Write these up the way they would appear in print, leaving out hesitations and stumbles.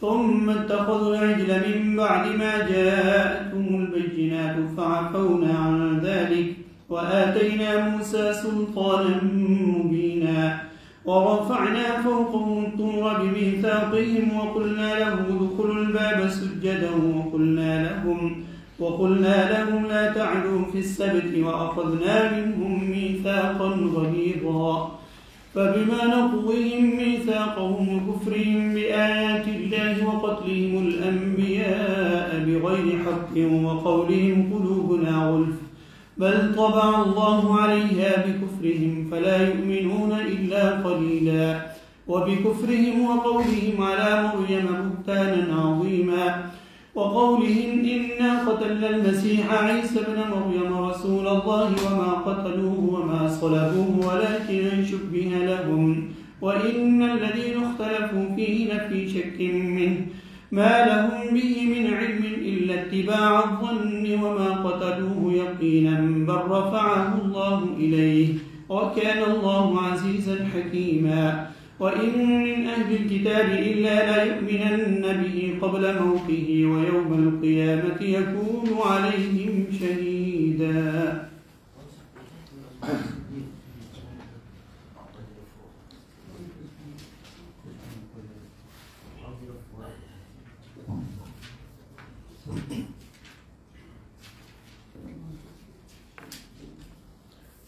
ثم اتخذوا العجل من بعد ما جاءتهم البينات فعفونا عن ذلك وآتينا موسى سلطانا مبينا ورفعنا فوقهم الطور بميثاقهم وقلنا لهم ادخلوا الباب سجدا وقلنا لهم لا تعدوا في السبت وأخذنا منهم ميثاقا غليظا فبما نقضهم ميثاقهم وكفرهم بآيات الله وقتلهم الأنبياء بغير حق وقولهم قلوبنا غلف بل طبع الله عليها بكفرهم فلا يؤمنون إلا قليلا وبكفرهم وقولهم على مريم بهتانا عظيما وقولهم إنا قتلنا المسيح عيسى ابن مريم رسول الله وما قتلوه وما صلبوه ولكن شبه لهم وإن الذين اختلفوا فيه لفي شك منه ما لهم به من علم إلا اتباع الظن وما قتلوه يقينا بل رفعه الله إليه وكان الله عزيزا حكيما وإن من أهل الكتاب إلا ليؤمنن به قبل موته ويوم القيامة يكون عليهم شهيدا.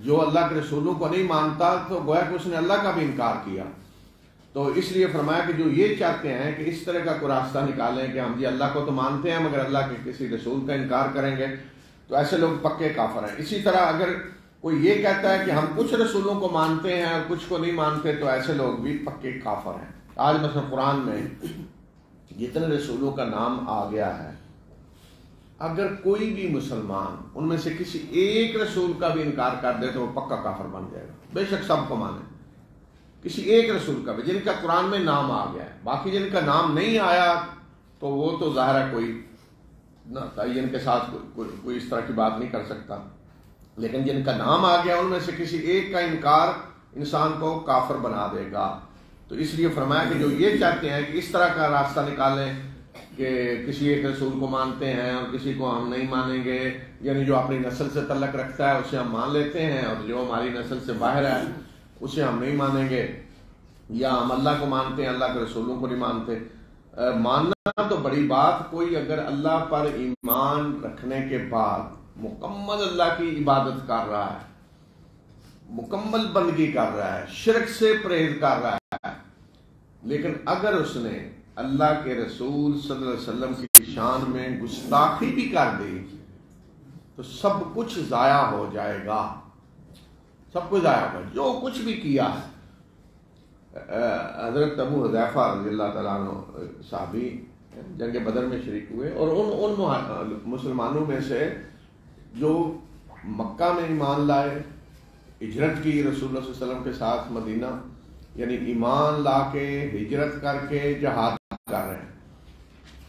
جو اللہ کے رسولوں کو نہیں مانتا تو گویا کہ اس نے اللہ کا بھی انکار کیا. تو اس لیے فرمایا کہ جو یہ چاہتے ہیں کہ اس طرح کا کوئی راستہ نکالیں کہ ہم جی اللہ کو تو مانتے ہیں مگر اللہ کے کسی رسول کا انکار کریں گے، تو ایسے لوگ پکے کافر ہیں. اسی طرح اگر کوئی یہ کہتا ہے کہ ہم کچھ رسولوں کو مانتے ہیں اور کچھ کو نہیں مانتے، تو ایسے لوگ بھی پکے کافر ہیں. آج مثلا قرآن میں جتنے رسولوں کا نام آ گیا ہے، اگر کوئی بھی مسلمان ان میں سے کسی ایک رسول کا بھی انکار کر دے تو وہ پکا کافر بن جائے گا، بے شک سب کو مانے، کسی ایک رسول کا بھی جن کا قرآن میں نام آ گیا ہے. باقی جن کا نام نہیں آیا تو وہ تو ظاہر ہے کوئی نہ تعین کے ساتھ کوئی اس طرح کی بات نہیں کر سکتا، لیکن جن کا نام آ گیا ان میں سے کسی ایک کا انکار انسان کو کافر بنا دے گا. تو اس لیے فرمایا کہ جو یہ چاہتے ہیں کہ اس طرح کا راستہ نکالیں کہ کسی ایک رسول کو مانتے ہیں اور کسی کو ہم نہیں مانیں گے، یعنی جو اپنی نسل سے تعلق رکھتا ہے اسے ہم مان لیتے ہیں اور جو ہماری نسل سے باہر ہے اسے ہم نہیں مانیں گے، یا ہم اللہ کو مانتے ہیں اللہ کے رسولوں کو نہیں مانتے. ماننا تو بڑی بات، کوئی اگر اللہ پر ایمان رکھنے کے بعد مکمل اللہ کی عبادت کر رہا ہے، مکمل بندگی کر رہا ہے، شرک سے پرہیز کر رہا ہے، لیکن اگر اس نے اللہ کے رسول صلی اللہ علیہ وسلم کی شان میں گستاخی بھی کر دی تو سب کچھ ضائع ہو جائے گا، سب کچھ ضائع ہوگا جو کچھ بھی کیا ہے. حضرت ابو حذیفہ رضی اللہ تعالیٰ عنہ صحابی جنگ بدر میں شریک ہوئے، اور ان مسلمانوں میں سے جو مکہ میں ایمان لائے، ہجرت کی رسول اللہ صلی اللہ علیہ وسلم کے ساتھ مدینہ، یعنی ایمان لا کے ہجرت کر کے جہاد کر رہے ہیں،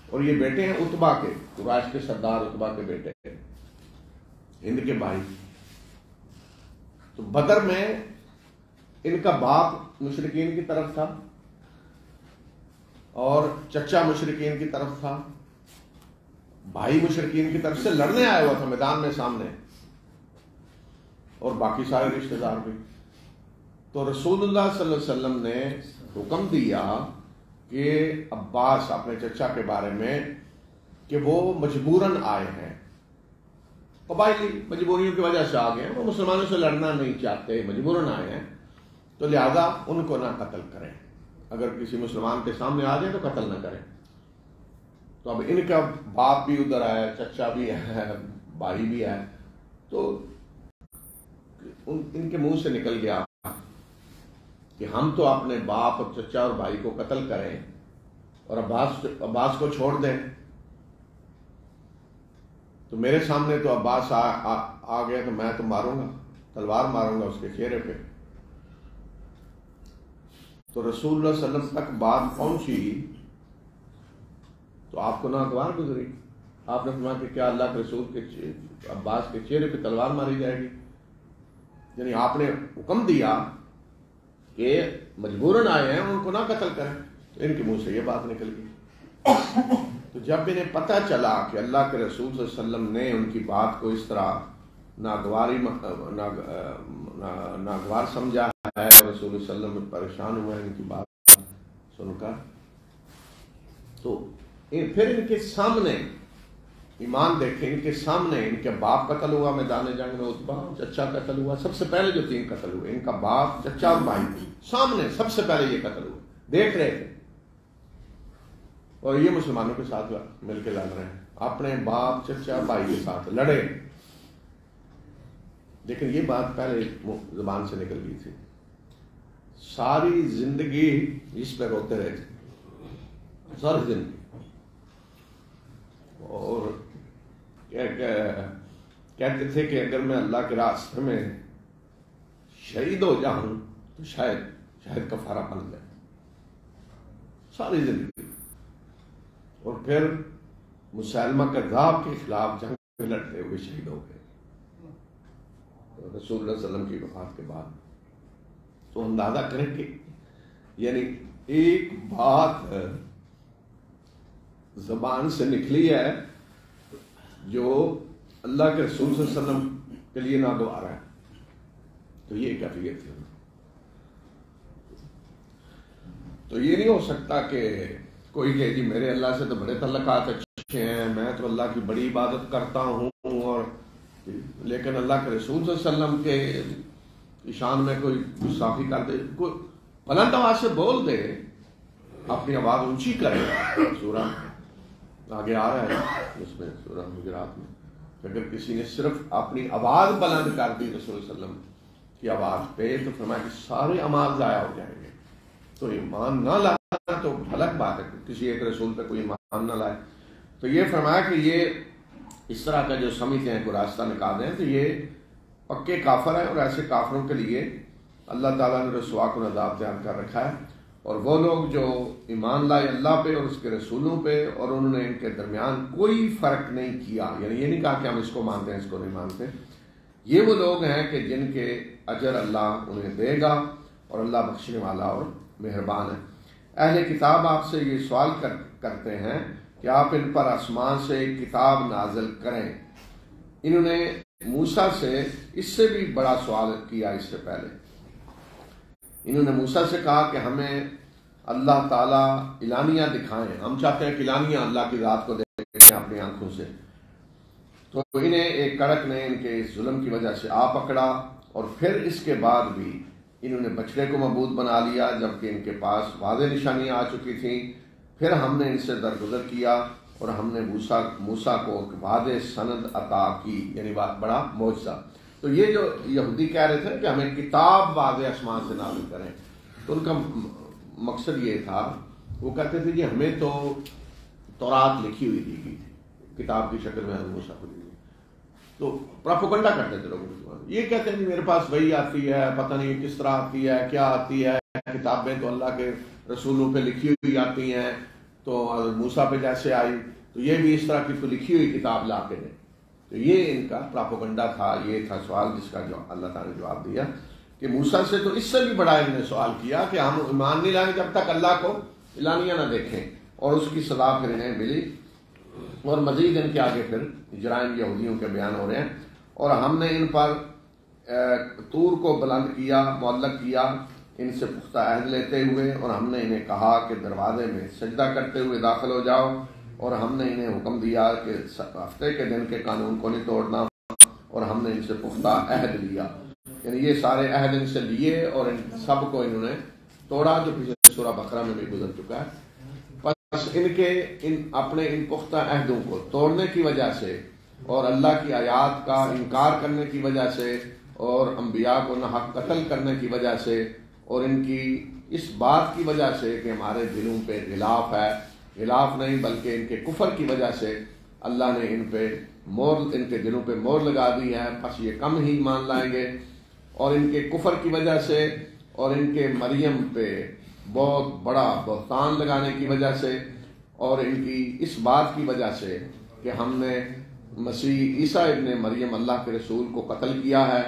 اور یہ بیٹے ہیں عتبہ کے، قریش کے سردار عتبہ کے بیٹے، ہند کے بھائی. تو بدر میں ان کا باپ مشرکین کی طرف تھا اور چچا مشرکین کی طرف تھا، بھائی مشرکین کی طرف سے لڑنے آیا ہوا تھا میدان میں سامنے، اور باقی سارے رشتہ دار بھی. تو رسول اللہ صلی اللہ علیہ وسلم نے حکم دیا کہ عباس اپنے چچا کے بارے میں کہ وہ مجبوراً آئے ہیں، قبائلی مجبوریوں کی وجہ سے آ گئے ہیں، وہ مسلمانوں سے لڑنا نہیں چاہتے، مجبوراً آئے ہیں، تو لہذا ان کو نہ قتل کریں، اگر کسی مسلمان کے سامنے آ جائے تو قتل نہ کریں. تو اب ان کا باپ بھی ادھر ہے، چچا بھی ہے، بھائی بھی ہے، تو ان کے منہ سے نکل گیا کہ ہم تو اپنے باپ اور چچا اور بھائی کو قتل کریں اور عباس کو چھوڑ دیں. تو میرے سامنے تو عباس آ گیا تو میں تو ماروں گا، تلوار ماروں گا اس کے چہرے پہ. تو رسول اللہ صلی اللہ علیہ وسلم تک بات پہنچی تو آپ کو ناگوار گزری. آپ نے فرمایا کہ کیا اللہ کے رسول کے عباس کے چہرے پہ تلوار ماری جائے گی؟ یعنی آپ نے حکم دیا کہ مجبوراً آئے ہیں ان کو نہ قتل کریں. ان کے منہ سے یہ بات نکل گئی. تو جب انہیں پتہ چلا کہ اللہ کے رسول صلی اللہ علیہ وسلم نے ان کی بات کو اس طرح ناگوار سمجھا ہے، رسول اللہ صلی اللہ علیہ وسلم پریشان ہوئے ان کی بات سن کر، تو پھر ان کے سامنے ایمان دیکھیں، ان کے سامنے ان کے باپ قتل ہوا میدان جنگ میں، عتبہ، چچا قتل ہوا، سب سے پہلے جو 3 قتل ہوئے ان کا باپ، چچا اور بھائی، سامنے سب سے پہلے یہ قتل ہوئے، دیکھ رہے تھے، اور یہ مسلمانوں کے ساتھ مل کے لڑ رہے ہیں، اپنے باپ چچا بھائی کے ساتھ لڑے. لیکن یہ بات پہلے زبان سے نکل گئی تھی، ساری زندگی اس پہ روتے رہے تھے، ساری زندگی. اور کہتے تھے کہ اگر میں اللہ کے راستے میں شہید ہو جاؤں تو شاید کفارہ بن جائے. ساری زندگی. اور پھر مسلمہ کذاب کے خلاف جنگ میں لڑتے ہوئے شہید ہو گئے رسول اللہ صلی اللہ علیہ وسلم کی وفات کے بعد. تو اندازہ کریں کہ یعنی ایک بات زبان سے نکلی ہے جو اللہ کے رسول صلی اللہ علیہ وسلم کے لیے ناگوار ہے، تو یہ کیفیت ہے. تو یہ نہیں ہو سکتا کہ کوئی کہ جی میرے اللہ سے تو بڑے تعلقات اچھے ہیں، میں تو اللہ کی بڑی عبادت کرتا ہوں اور لیکن اللہ کے رسول صلی اللہ علیہ وسلم کے شان میں کوئی گستاخی کر دے، کوئی بلند آواز سے بول دے، اپنی آواز اونچی کرے، سورہ آگے آ رہا ہے اس میں سورہ حجرات میں، اگر کسی نے صرف اپنی آواز بلند کر دی رسول صلی اللہ علیہ وسلم کی آواز پہ تو فرمایا کہ سارے اعمال ضائع ہو جائیں گے۔ تو ایمان نہ لانا تو الگ بات ہے، کسی ایک رسول پہ کوئی ایمان نہ لائے۔ تو یہ فرمایا کہ یہ اس طرح کا جو سمجھتے ہیں کوئی راستہ نکال ہیں تو یہ پکے کافر ہیں، اور ایسے کافروں کے لیے اللہ تعالیٰ نے رسوا کن عذاب تیار کر رکھا ہے۔ اور وہ لوگ جو ایمان لائے اللہ پہ اور اس کے رسولوں پہ، اور انہوں نے ان کے درمیان کوئی فرق نہیں کیا، یعنی یہ نہیں کہا کہ ہم اس کو مانتے ہیں اس کو نہیں مانتے، یہ وہ لوگ ہیں کہ جن کے اجر اللہ انہیں دے گا، اور اللہ بخشنے والا اور مہربان ہے۔ اہل کتاب آپ سے یہ سوال کرتے ہیں کہ آپ ان پر آسمان سے ایک کتاب نازل کریں۔ انہوں نے موسیٰ سے اس سے بھی بڑا سوال کیا اس سے پہلے۔ انہوں نے موسیٰ سے کہا کہ ہمیں اللہ تعالیٰ اعلانیہ دکھائیں، ہم چاہتے ہیں کہ اعلانیہ اللہ کی ذات کو دیکھیں اپنی آنکھوں سے۔ تو انہیں ایک کڑک نے ان کے اس ظلم کی وجہ سے آ پکڑا، اور پھر اس کے بعد بھی انہوں نے بچڑے کو معبود بنا لیا جبکہ ان کے پاس واضح نشانیاں آ چکی تھیں۔ پھر ہم نے ان سے درگزر کیا اور ہم نے موسیٰ کو واضح سند عطا کی، یعنی بڑا معجزہ۔ تو یہ جو یہودی کہہ رہے تھے کہ ہمیں کتاب واضح آسمان سے نازل کریں، تو ان کا مقصد یہ تھا، وہ کہتے تھے کہ ہمیں تو تورات لکھی ہوئی دی گئی تھی، کتاب کی شکل میں موسیٰ کو دی گئی، تو پروپیگنڈا کرتے تھے لوگوں کو۔ یہ کہتے ہیں کہ میرے پاس وہی آتی ہے، پتہ نہیں کس طرح آتی ہے، کیا آتی ہے، کتابیں تو اللہ کے رسولوں پہ لکھی ہوئی آتی ہیں، تو موسیٰ پہ جیسے آئی تو یہ بھی اس طرح کی تو لکھی ہوئی کتاب لا کے دیں۔ تو یہ ان کا پروپیگنڈا تھا، یہ تھا سوال جس کا جو اللہ تعالیٰ نے جواب دیا کہ موسیٰ سے تو اس سے بھی بڑا انہوں نے سوال کیا کہ ہم ایمان نہیں لائیں جب تک اللہ کو اعلانیہ نہ دیکھیں، اور اس کی سزا پھر انہیں ملی۔ اور مزید ان کے آگے پھر جرائم یہودیوں کے بیان ہو رہے ہیں۔ اور ہم نے ان پر طور کو بلند کیا، معلق کیا، ان سے پختہ عہد لیتے ہوئے، اور ہم نے انہیں کہا کہ دروازے میں سجدہ کرتے ہوئے داخل ہو جاؤ، اور ہم نے انہیں حکم دیا کہ ہفتے کے دن کے قانون کو نہیں توڑنا، اور ہم نے ان سے پختہ عہد لیا، یعنی یہ سارے عہد ان سے لیے اور ان سب کو انہوں نے توڑا، جو پچھلے سورہ بقرہ میں بھی گزر چکا ہے۔ بس اپنے ان پختہ عہدوں کو توڑنے کی وجہ سے، اور اللہ کی آیات کا انکار کرنے کی وجہ سے، اور انبیاء کو ناحق قتل کرنے کی وجہ سے، اور ان کی اس بات کی وجہ سے کہ ہمارے دلوں پہ غلاف ہے، غلاف نہیں بلکہ ان کے کفر کی وجہ سے اللہ نے ان کے دلوں پہ مہر لگا دی ہے، بس یہ کم ہی مان لائیں گے۔ اور ان کے کفر کی وجہ سے، اور ان کے مریم پہ بہت بڑا بہتان لگانے کی وجہ سے، اور ان کی اس بات کی وجہ سے کہ ہم نے مسیح عیسیٰ ابن مریم اللہ کے رسول کو قتل کیا ہے،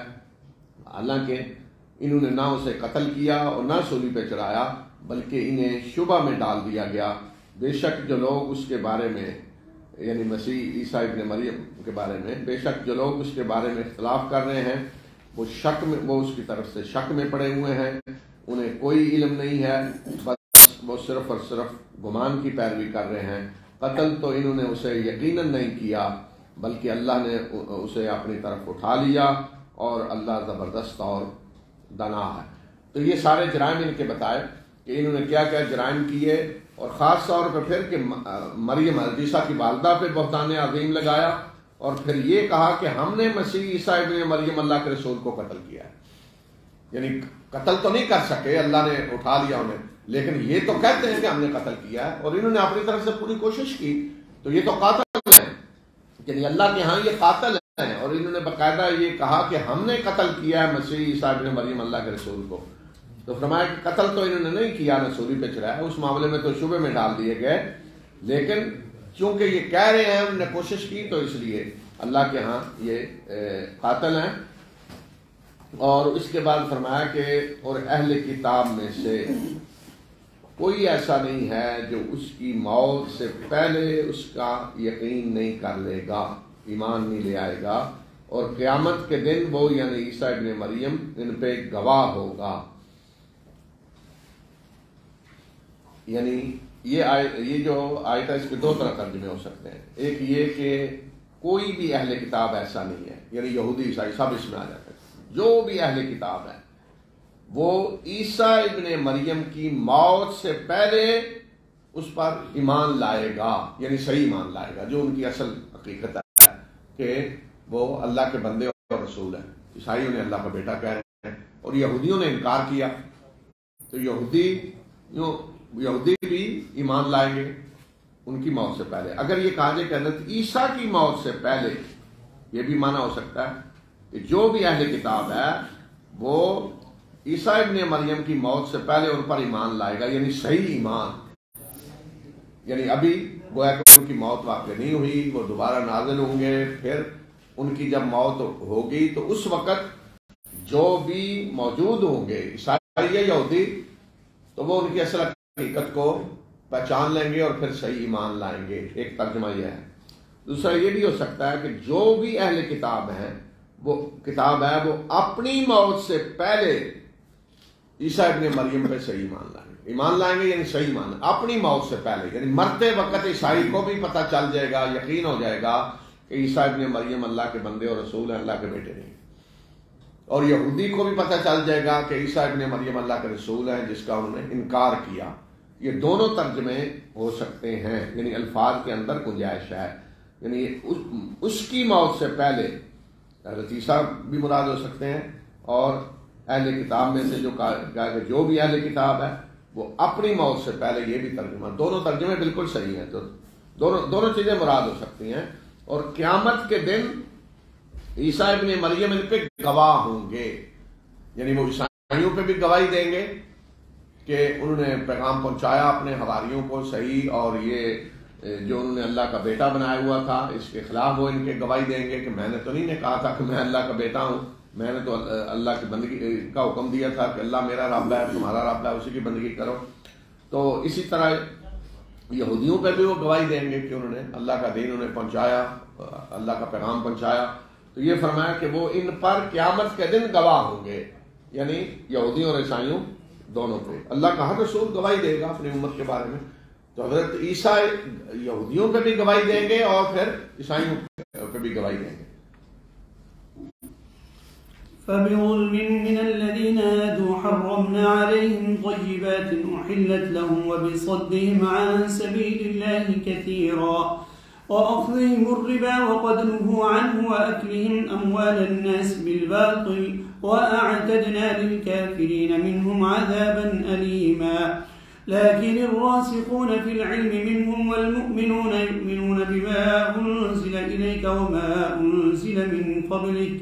حالانکہ انہوں نے نہ اسے قتل کیا اور نہ صلیب پہ چڑھایا، بلکہ انہیں شبہ میں ڈال دیا گیا۔ بے شک جو لوگ اس کے بارے میں، یعنی مسیح عیسیٰ ابن مریم کے بارے میں، بے شک جو لوگ اس کے بارے میں اختلاف کر رہے ہیں وہ اس کی طرف سے شک میں پڑے ہوئے ہیں، انہیں کوئی علم نہیں ہے، بس وہ صرف اور صرف گمان کی پیروی کر رہے ہیں۔ قتل تو انہوں نے اسے یقیناً نہیں کیا، بلکہ اللہ نے اسے اپنی طرف اٹھا لیا، اور اللہ زبردست اور دانا ہے۔ تو یہ سارے جرائم ان کے بتائے کہ انہوں نے کیا کیا جرائم کیے، اور خاص طور پہ پھر کہ مریم عیسیٰ کی والدہ پہ بہتان عظیم لگایا، اور پھر یہ کہا کہ ہم نے مسیح عیسیٰ ابن مریم اللہ کے رسول کو قتل کیا ہے، یعنی قتل تو نہیں کر سکے، اللہ نے اٹھا لیا انہیں، لیکن یہ تو کہتے ہیں کہ ہم نے قتل کیا ہے، اور انہوں نے اپنی طرف سے پوری کوشش کی، تو یہ تو قاتل ہیں، یعنی اللہ کے ہاں یہ قاتل ہیں، اور انہوں نے باقاعدہ یہ کہا کہ ہم نے قتل کیا ہے مسیح عیسیٰ ابن مریم اللہ کے رسول کو۔ تو فرمایا کہ قتل تو انہوں نے نہیں کیا، نہ صلیب پہ چڑھایا، اس معاملے میں تو شبے میں ڈال دیے گئے، لیکن چونکہ یہ کہہ رہے ہیں ہم نے کوشش کی، تو اس لیے اللہ کے ہاں یہ قاتل ہیں۔ اور اس کے بعد فرمایا کہ اور اہل کتاب میں سے کوئی ایسا نہیں ہے جو اس کی موت سے پہلے اس کا یقین نہیں کر لے گا، ایمان نہیں لے آئے گا، اور قیامت کے دن وہ یعنی عیسیٰ ابن مریم ان پہ گواہ ہوگا۔ یعنی یہ جو آیت ہے اس کے دو طرح ترجمے ہو سکتے ہیں، ایک یہ کہ کوئی بھی اہل کتاب ایسا نہیں ہے، یعنی یہودی عیسائی سب اس میں آ جاتے ہیں، جو بھی اہل کتاب ہے وہ عیسیٰ ابن مریم کی موت سے پہلے اس پر ایمان لائے گا، یعنی صحیح ایمان لائے گا، جو ان کی اصل حقیقت ہے کہ وہ اللہ کے بندے اور رسول ہیں۔ عیسائیوں نے اللہ کا بیٹا کہہ رہے ہیں اور یہودیوں نے انکار کیا، تو یہودی بھی ایمان لائیں گے ان کی موت سے پہلے۔ اگر یہ کہا جائے کہ حضرت عیسیٰ کی موت سے پہلے، یہ بھی معنی ہو سکتا ہے کہ جو بھی اہل کتاب ہے وہ عیسیٰ ابن مریم کی موت سے پہلے ان پر ایمان لائے گا، یعنی صحیح ایمان، یعنی ابھی گویا کہ ان کی موت واقع نہیں ہوئی، وہ دوبارہ نازل ہوں گے، پھر ان کی جب موت ہوگی تو اس وقت جو بھی موجود ہوں گے عیسائی یا یہودی، تو وہ ان کی اصل حقیقت کو پہچان لیں گے اور پھر صحیح ایمان لائیں گے۔ ایک ترجمہ یہ ہے۔ دوسرا یہ بھی ہو سکتا ہے کہ جو بھی اہل کتاب ہیں وہ اپنی موت سے پہلے عیسیٰ ابن مریم پہ صحیح ایمان لائیں گے، یعنی صحیح ایمان اپنی موت سے پہلے، یعنی مرتے وقت عیسائی کو بھی پتہ چل جائے گا، یقین ہو جائے گا کہ عیسیٰ ابن مریم اللہ کے بندے اور رسول ہیں، اللہ کے بیٹے نہیں، اور یہودی کو بھی پتہ چل جائے گا کہ عیسیٰ ابن مریم اللہ کے رسول ہیں جس کا انہوں نے انکار کیا۔ یہ دونوں ترجمے ہو سکتے ہیں، یعنی الفاظ کے اندر گنجائش ہے، یعنی اس کی موت سے پہلے حضرت عیسیٰ بھی مراد ہو سکتے ہیں، اور اہل کتاب میں سے جو کہا کہ جو بھی اہل کتاب ہے وہ اپنی موت سے پہلے، یہ بھی ترجمہ، دونوں ترجمے بالکل صحیح ہیں، تو دونوں چیزیں مراد ہو سکتی ہیں۔ اور قیامت کے دن عیسیٰ ابن مریم ان پہ گواہ ہوں گے، یعنی وہ عیسائیوں پہ بھی گواہی دیں گے کہ انہوں نے پیغام پہنچایا اپنے حواریوں کو صحیح، اور یہ جو انہوں نے اللہ کا بیٹا بنایا ہوا تھا اس کے خلاف وہ ان کے گواہی دیں گے کہ میں نے تو نہیں کہا تھا کہ میں اللہ کا بیٹا ہوں، میں نے تو اللہ کی بندگی کا حکم دیا تھا کہ اللہ میرا رب ہے، تمہارا رب ہے، اسی کی بندگی کرو۔ تو اسی طرح یہودیوں پہ بھی وہ گواہی دیں گے کہ انہوں نے اللہ کا دین انہیں پہنچایا، اللہ کا پیغام پہنچایا۔ تو یہ فرمایا کہ وہ ان پر قیامت کے دن گواہ ہوں گے، یعنی یہودیوں اور عیسائیوں دونوں پہ اللہ کا ہر رسول گواہی دے گا اپنی امت کے بارے میں۔ تو حضرت عیسیٰ یہودیوں پہ بھی گواہی دیں گے اور پھر عیسائیوں پہ بھی گواہی دیں گے۔ فَبِظُلْمٍ مِّنَ الَّذِينَ هَادُوا حَرَّمْنَا عَلَيْهِمْ طَيِّبَاتٍ أُحِلَّتْ لَهُمْ وَبِصَدِّهِمْ عَن سَبِيلِ اللَّهِ كَثِيرًا وَأَخْذِهِمُ الرِّبَا وَقَدْ نُهُوا عَنْهُ وَأَكْلِهِمْ أَمْوَالَ النَّاسِ بِالْبَاطِلِ وَأَعْتَدْنَا لِلْكَافِرِينَ مِنْهُمْ عَذَابًا أَلِيمًا لكن الراسخون في العلم منهم والمؤمنون يؤمنون بما أنزل إليك وما أنزل من قبلك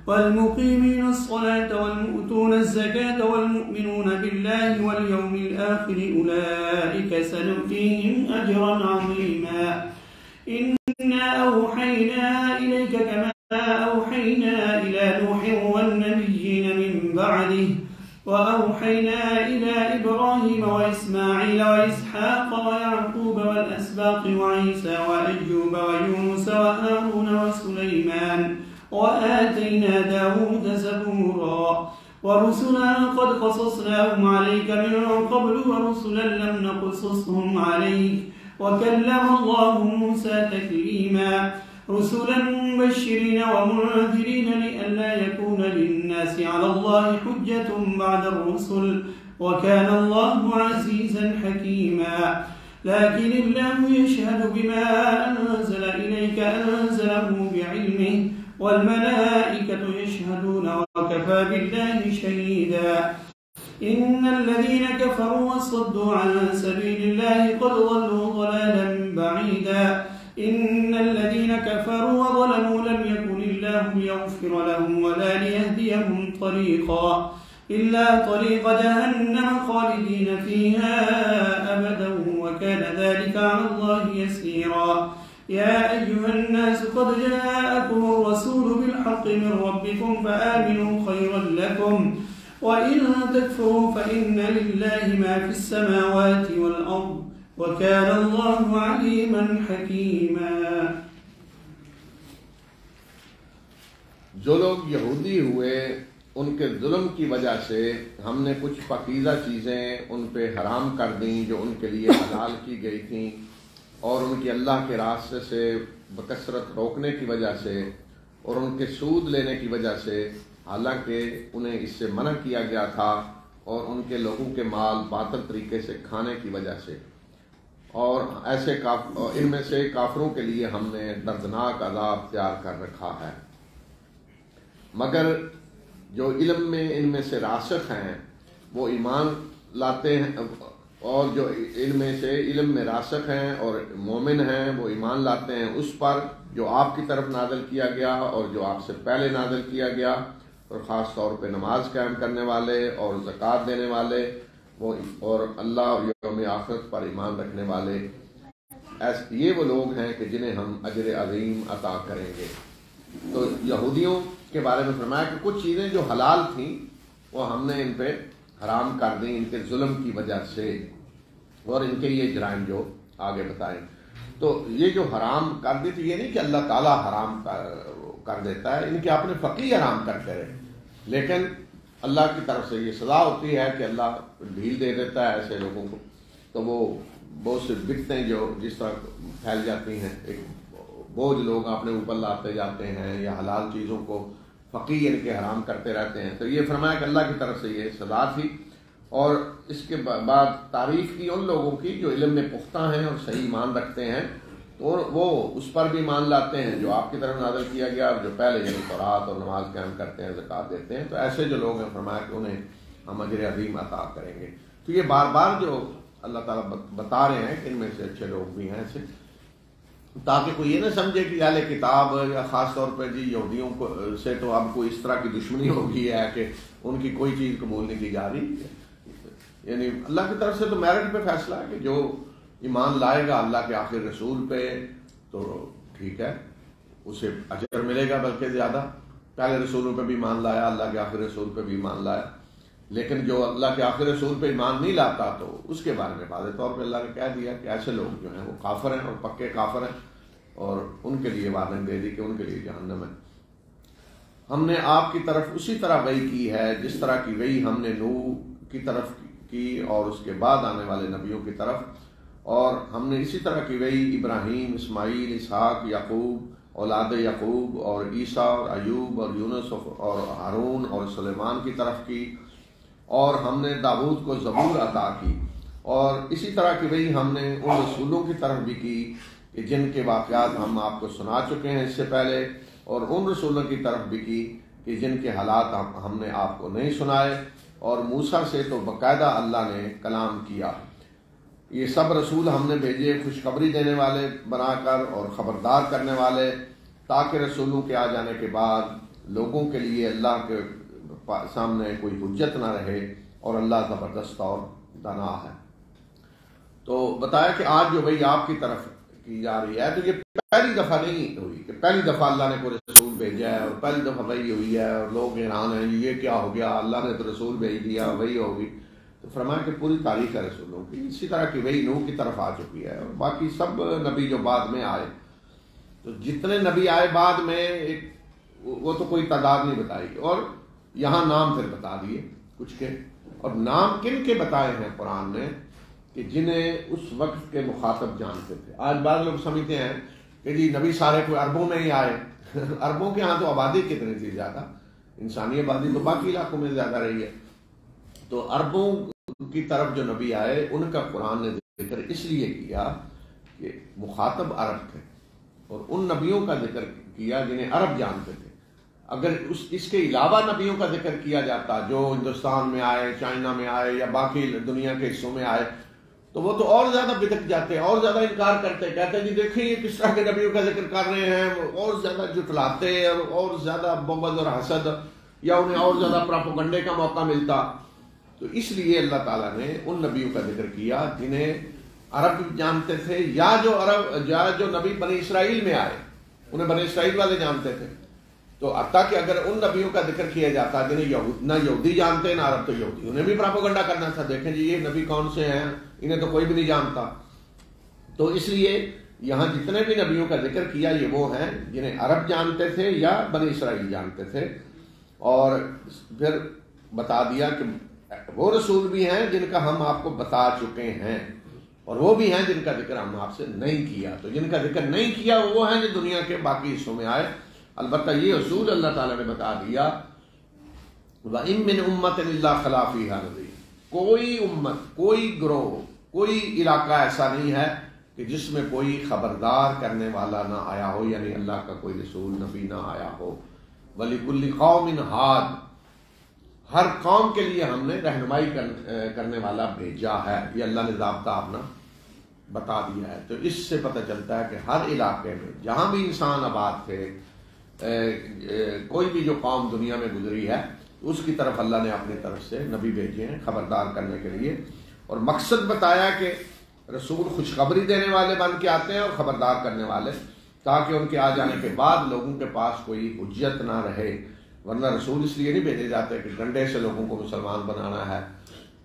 والمقيمين الصلاة والمؤتون الزكاة والمؤمنون بالله واليوم الآخر أولئك سنؤتيهم أجرا عظيما إنا أوحينا إليك كما أوحينا إلى نوح والنبيين من بعده وأوحينا إلى إبراهيم وإسماعيل وإسحاق ويعقوب والأسباط وعيسى وأيوب ويونس وهارون وسليمان وآتينا داود زبورا ورسلا قد قصصناهم عليك من قبل ورسلا لم نقصصهم عليك وكلم الله موسى تكليما رسلا مبشرين ومنذرين لئلا يكون للناس على الله حجة بعد الرسل وكان الله عزيزا حكيما لكن الله يشهد بما أنزل إليك أنزله بعلمه والملائكة يشهدون وكفى بالله شهيدا إن الذين كفروا وصدوا عن سبيل الله قد ضلوا ضلالا بعيدا إن الذين كفروا وظلموا لم يكن الله ليغفر لهم ولا ليهديهم طريقا إلا طريق جهنم خالدين فيها أبدا وكان ذلك على الله يسيرا يا أيها الناس قد جاءكم الرسول بالحق من ربكم فآمنوا خيرا لكم وإن تكفروا فإن لله ما في السماوات والأرض وَكَانَ اللَّهُ عَلِيمًا حَكِيمًا۔ جو لوگ یہودی ہوئے ان کے ظلم کی وجہ سے ہم نے کچھ پاکیزہ چیزیں ان پہ حرام کر دیں جو ان کے لیے حلال کی گئی تھیں، اور ان کی اللہ کے راستے سے بکثرت روکنے کی وجہ سے اور ان کے سود لینے کی وجہ سے، حالانکہ انہیں اس سے منع کیا گیا تھا، اور ان کے لوگوں کے مال باطل طریقے سے کھانے کی وجہ سے، اور ایسے ان میں سے کافروں کے لیے ہم نے دردناک عذاب تیار کر رکھا ہے۔ مگر جو علم میں ان میں سے راسخ ہیں وہ ایمان لاتے ہیں، اور جو ان میں سے علم میں راسخ ہیں اور مومن ہیں وہ ایمان لاتے ہیں اس پر جو آپ کی طرف نازل کیا گیا اور جو آپ سے پہلے نازل کیا گیا، اور خاص طور پہ نماز قائم کرنے والے اور زکوٰۃ دینے والے وہ، اور اللہ اور یوم آخرت پر ایمان رکھنے والے، یہ وہ لوگ ہیں کہ جنہیں ہم اجر عظیم عطا کریں گے۔ تو یہودیوں کے بارے میں فرمایا کہ کچھ چیزیں جو حلال تھیں وہ ہم نے ان پہ حرام کر دیں ان کے ظلم کی وجہ سے، اور ان کے یہ جرائم جو آگے بتائیں۔ تو یہ جو حرام کر دی تو یہ نہیں کہ اللہ تعالیٰ حرام کر دیتا ہے، ان کے اپنے فقی حرام کرتے رہے، لیکن اللہ کی طرف سے یہ سزا ہوتی ہے کہ اللہ ڈھیل دے دیتا ہے ایسے لوگوں کو، تو وہ بہت سے بدعتیں جو جس طرح پھیل جاتی ہیں، ایک بوجھ لوگ اپنے اوپر لاتے جاتے ہیں یا حلال چیزوں کو فقی ان کے حرام کرتے رہتے ہیں۔ تو یہ فرمایا کہ اللہ کی طرف سے یہ سزا تھی، اور اس کے بعد تعریف کی ان لوگوں کی جو علم میں پختہ ہیں اور صحیح ایمان رکھتے ہیں، تو وہ اس پر بھی ایمان لاتے ہیں جو آپ کی طرف نازل کیا گیا، اور جو پہلے یعنی تورات اور نماز قائم کرتے ہیں، زکوٰۃ دیتے ہیں۔ تو ایسے جو لوگ ہیں فرمایا کہ انہیں ہم اجر عظیم عطا کریں گے۔ تو یہ بار بار جو اللہ تعالیٰ بتا رہے ہیں کہ ان میں سے اچھے لوگ بھی ہیں ایسے، تاکہ کوئی یہ نہ سمجھے کہ اہل کتاب یا خاص طور پہ جی یہودیوں کو سے تو اب کوئی اس طرح کی دشمنی ہو گئی ہے کہ ان کی کوئی چیز قبول نہیں کی جا رہی۔ یعنی اللہ کی طرف سے تو میرٹ پہ فیصلہ ہے کہ جو ایمان لائے گا اللہ کے آخر رسول پہ تو ٹھیک ہے، اسے اجر ملے گا بلکہ زیادہ۔ پہلے رسولوں پہ بھی ایمان لایا، اللہ کے آخر رسول پہ بھی ایمان لایا، لیکن جو اللہ کے آخر رسول پہ ایمان نہیں لاتا تو اس کے بارے میں واضح طور پہ اللہ نے کہہ دیا کہ ایسے لوگ جو ہیں وہ کافر ہیں اور پکے کافر ہیں، اور ان کے لیے وارننگ دے دی کہ ان کے لیے جہنم ہے۔ ہم نے آپ کی طرف اسی طرح وحی کی ہے جس طرح کی وحی ہم نے نوح کی طرف کی اور اس کے بعد آنے والے نبیوں کی طرف، اور ہم نے اسی طرح کی وحی ابراہیم، اسماعیل، اسحاق، یعقوب، اولاد یعقوب، اور عیسیٰ اور ایوب اور یونس اور ہارون اور سلیمان کی طرف کی، اور ہم نے داؤد کو زبور عطا کی، اور اسی طرح کی وحی ہم نے ان رسولوں کی طرف بھی کی کہ جن کے واقعات ہم آپ کو سنا چکے ہیں اس سے پہلے، اور ان رسولوں کی طرف بھی کی کہ جن کے حالات ہم نے آپ کو نہیں سنائے، اور موسیٰ سے تو باقاعدہ اللہ نے کلام کیا۔ یہ سب رسول ہم نے بھیجے خوشخبری دینے والے بنا کر اور خبردار کرنے والے، تاکہ رسولوں کے آ جانے کے بعد لوگوں کے لیے اللہ کے سامنے کوئی حجت نہ رہے، اور اللہ زبردست اور دانا ہے۔ تو بتایا کہ آج جو وہی آپ کی طرف کی جا رہی ہے تو یہ پہلی دفعہ نہیں ہوئی کہ پہلی دفعہ اللہ نے کوئی رسول بھیجا ہے اور پہلی دفعہ وہی ہوئی ہے اور لوگ حیران ہیں یہ کیا ہو گیا، اللہ نے تو رسول بھیج دیا وہی ہوگی۔ تو فرمایا کہ پوری تاریخ ہے رسولوں کی، اسی طرح کی وہی نوح کی طرف آ چکی ہے، اور باقی سب نبی جو بعد میں آئے، تو جتنے نبی آئے بعد میں وہ تو کوئی تعداد نہیں بتائی، اور یہاں نام پھر بتا دیے کچھ کے، اور نام کن کے بتائے ہیں قرآن نے کہ جنہیں اس وقت کے مخاطب جانتے تھے۔ آج بعض لوگ سمجھتے ہیں کہ جی نبی سارے کوئی عربوں میں ہی آئے، عربوں کے ہاں تو آبادی کتنی تھی زیادہ، انسانی آبادی تو باقی علاقوں میں زیادہ رہی ہے، تو عربوں کی طرف جو نبی آئے ان کا قرآن نے ذکر اس لیے کیا کہ مخاطب عرب تھے، اور ان نبیوں کا ذکر کیا جنہیں عرب جانتے تھے۔ اگر اس کے علاوہ نبیوں کا ذکر کیا جاتا جو ہندوستان میں آئے، چائنا میں آئے یا باقی دنیا کے حصوں میں آئے، تو وہ تو اور زیادہ بدک جاتے، اور زیادہ انکار کرتے، کہتے جی دیکھیں یہ کس طرح کے نبیوں کا ذکر کر رہے ہیں، اور زیادہ جھٹلاتے اور زیادہ بغض اور حسد، یا انہیں اور زیادہ پراپوگنڈے کا موقع ملتا۔ تو اس لیے اللہ تعالیٰ نے ان نبیوں کا ذکر کیا جنہیں عرب جانتے تھے، یا جو نبی بنی اسرائیل میں آئے انہیں بنی اسرائیل والے جانتے تھے۔ تو حتیٰ کہ اگر ان نبیوں کا ذکر کیا جاتا جنہیں نہ یہودی جانتے نہ عرب، تو یہودی انہیں بھی پراپوگنڈا کرنا تھا، دیکھیں جی یہ نبی کون سے ہیں، انہیں تو کوئی بھی نہیں جانتا۔ تو اس لیے یہاں جتنے بھی نبیوں کا ذکر کیا یہ وہ ہیں جنہیں عرب جانتے تھے یا بنی اسرائیل جانتے تھے، اور پھر بتا دیا کہ وہ رسول بھی ہیں جن کا ہم آپ کو بتا چکے ہیں۔ اور وہ بھی ہیں جن کا ذکر ہم نے آپ سے نہیں کیا. تو جن کا ذکر نہیں کیا وہ ہیں جو دنیا کے باقی حصوں میں آئے. البتہ یہ اصول اللہ تعالیٰ نے بتا دیا وَإِن مِّنْ أُمَّةٍ إِلَّا خَلَا فِيهَا نَذِيرٌ. کوئی امت، کوئی گروہ، کوئی علاقہ ایسا نہیں ہے کہ جس میں کوئی خبردار کرنے والا نہ آیا ہو، یعنی اللہ کا کوئی رسول نبی نہ آیا ہو. وَلِكُلِّ قَوْمٍ هَادٍ. ہر قوم کے لیے ہم نے رہنمائی کرنے والا بھیجا ہے. یہ اللہ نے ضابطہ اپنا بتا دیا ہے. تو اس سے پتہ چلتا ہے کہ ہر علاقے میں جہاں بھی انسان آباد تھے، کوئی بھی جو قوم دنیا میں گزری ہے، اس کی طرف اللہ نے اپنی طرف سے نبی بھیجے ہیں خبردار کرنے کے لیے. اور مقصد بتایا کہ رسول خوشخبری دینے والے بن کے آتے ہیں اور خبردار کرنے والے، تاکہ ان کے آ جانے کے بعد لوگوں کے پاس کوئی حجت نہ رہے. ورنہ رسول اس لیے نہیں بھیجے جاتے کہ ڈنڈے سے لوگوں کو مسلمان بنانا ہے.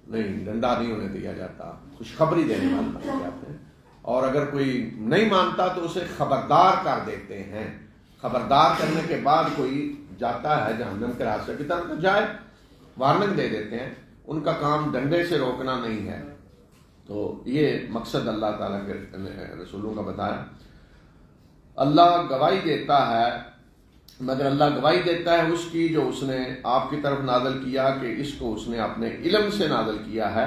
نہیں، ڈنڈا نہیں انہیں دیا جاتا، خوشخبری دینے والے بن جاتے ہیں. اور اگر کوئی نہیں مانتا تو اسے خبردار کر دیتے ہیں. خبردار کرنے کے بعد کوئی جاتا ہے جہنم کے راستے کی طرف تو جائے، وارننگ دے دیتے ہیں. ان کا کام ڈنڈے سے روکنا نہیں ہے. تو یہ مقصد اللہ تعالیٰ کے رسولوں کا بتایا. اللہ گواہی دیتا ہے، مگر اللہ گواہی دیتا ہے اس کی جو اس نے آپ کی طرف نازل کیا کہ اس کو اس نے اپنے علم سے نازل کیا ہے.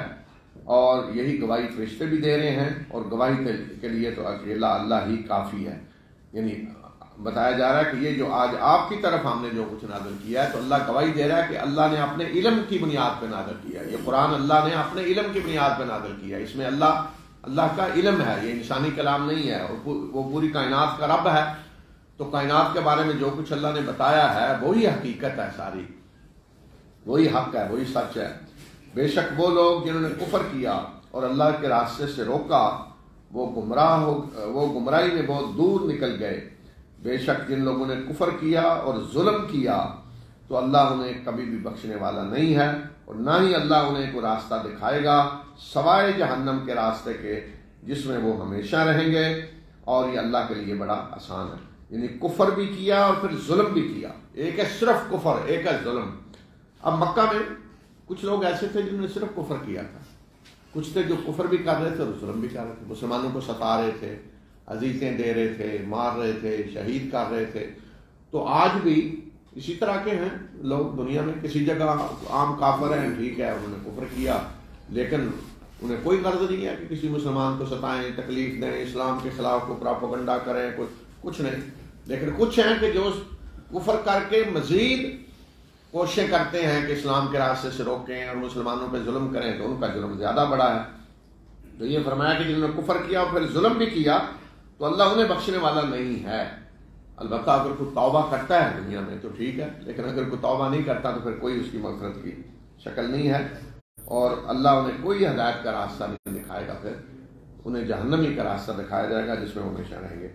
اور یہی گواہی فرشتے بھی دے رہے ہیں، اور گواہی کے لیے تو اکیلا اللہ ہی کافی ہے. یعنی بتایا جا رہا ہے کہ یہ جو آج آپ کی طرف ہم نے جو کچھ نازل کیا ہے تو اللہ گواہی دے رہا ہے کہ اللہ نے اپنے علم کی بنیاد پہ نازل کیا ہے. یہ قرآن اللہ نے اپنے علم کی بنیاد پہ نازل کیا ہے. اس میں اللہ کا علم ہے، یہ انسانی کلام نہیں ہے. اور وہ پوری کائنات کا رب ہے، تو کائنات کے بارے میں جو کچھ اللہ نے بتایا ہے وہی حقیقت ہے، ساری وہی حق ہے، وہی سچ ہے. بے شک وہ لوگ جنہوں نے کفر کیا اور اللہ کے راستے سے روکا، وہ گمراہی میں بہت دور نکل گئے. بے شک جن لوگوں نے کفر کیا اور ظلم کیا تو اللہ انہیں کبھی بھی بخشنے والا نہیں ہے، اور نہ ہی اللہ انہیں کوئی راستہ دکھائے گا سوائے جہنم کے راستے کے، جس میں وہ ہمیشہ رہیں گے. اور یہ اللہ کے لیے بڑا آسان ہے. یعنی کفر بھی کیا اور پھر ظلم بھی کیا. ایک ہے صرف کفر، ایک ہے ظلم. اب مکہ میں کچھ لوگ ایسے تھے جنہوں نے صرف کفر کیا تھا، کچھ تھے جو کفر بھی کر رہے تھے اور ظلم بھی کر رہے تھے. مسلمانوں کو ستا رہے تھے، عزیزیں دے رہے تھے، مار رہے تھے، شہید کر رہے تھے. تو آج بھی اسی طرح کے ہیں لوگ دنیا میں. کسی جگہ عام کافر ہیں، ٹھیک ہے، انہوں نے کفر کیا، لیکن انہیں کوئی غرض نہیں ہے کہ کسی مسلمان کو ستائیں، تکلیف دیں، اسلام کے خلاف کو پراپیگنڈا کریں، کچھ نہیں. لیکن کچھ ہیں کہ جو کفر کر کے مزید کوششیں کرتے ہیں کہ اسلام کے راستے سے روکیں اور مسلمانوں پہ ظلم کریں، تو ان کا جرم زیادہ بڑا ہے. تو یہ فرمایا کہ جنہوں نے کفر کیا اور پھر ظلم بھی کیا تو اللہ انہیں بخشنے والا نہیں ہے. البتہ اگر کوئی توبہ کرتا ہے دنیا میں تو ٹھیک ہے، لیکن اگر کوئی توبہ نہیں کرتا تو پھر کوئی اس کی مغفرت کی شکل نہیں ہے. اور اللہ انہیں کوئی ہدایت کا راستہ نہیں دکھائے گا، پھر انہیں جہنمی کا راستہ دکھایا جائے گا جس میں وہ ہمیشہ رہیں گے.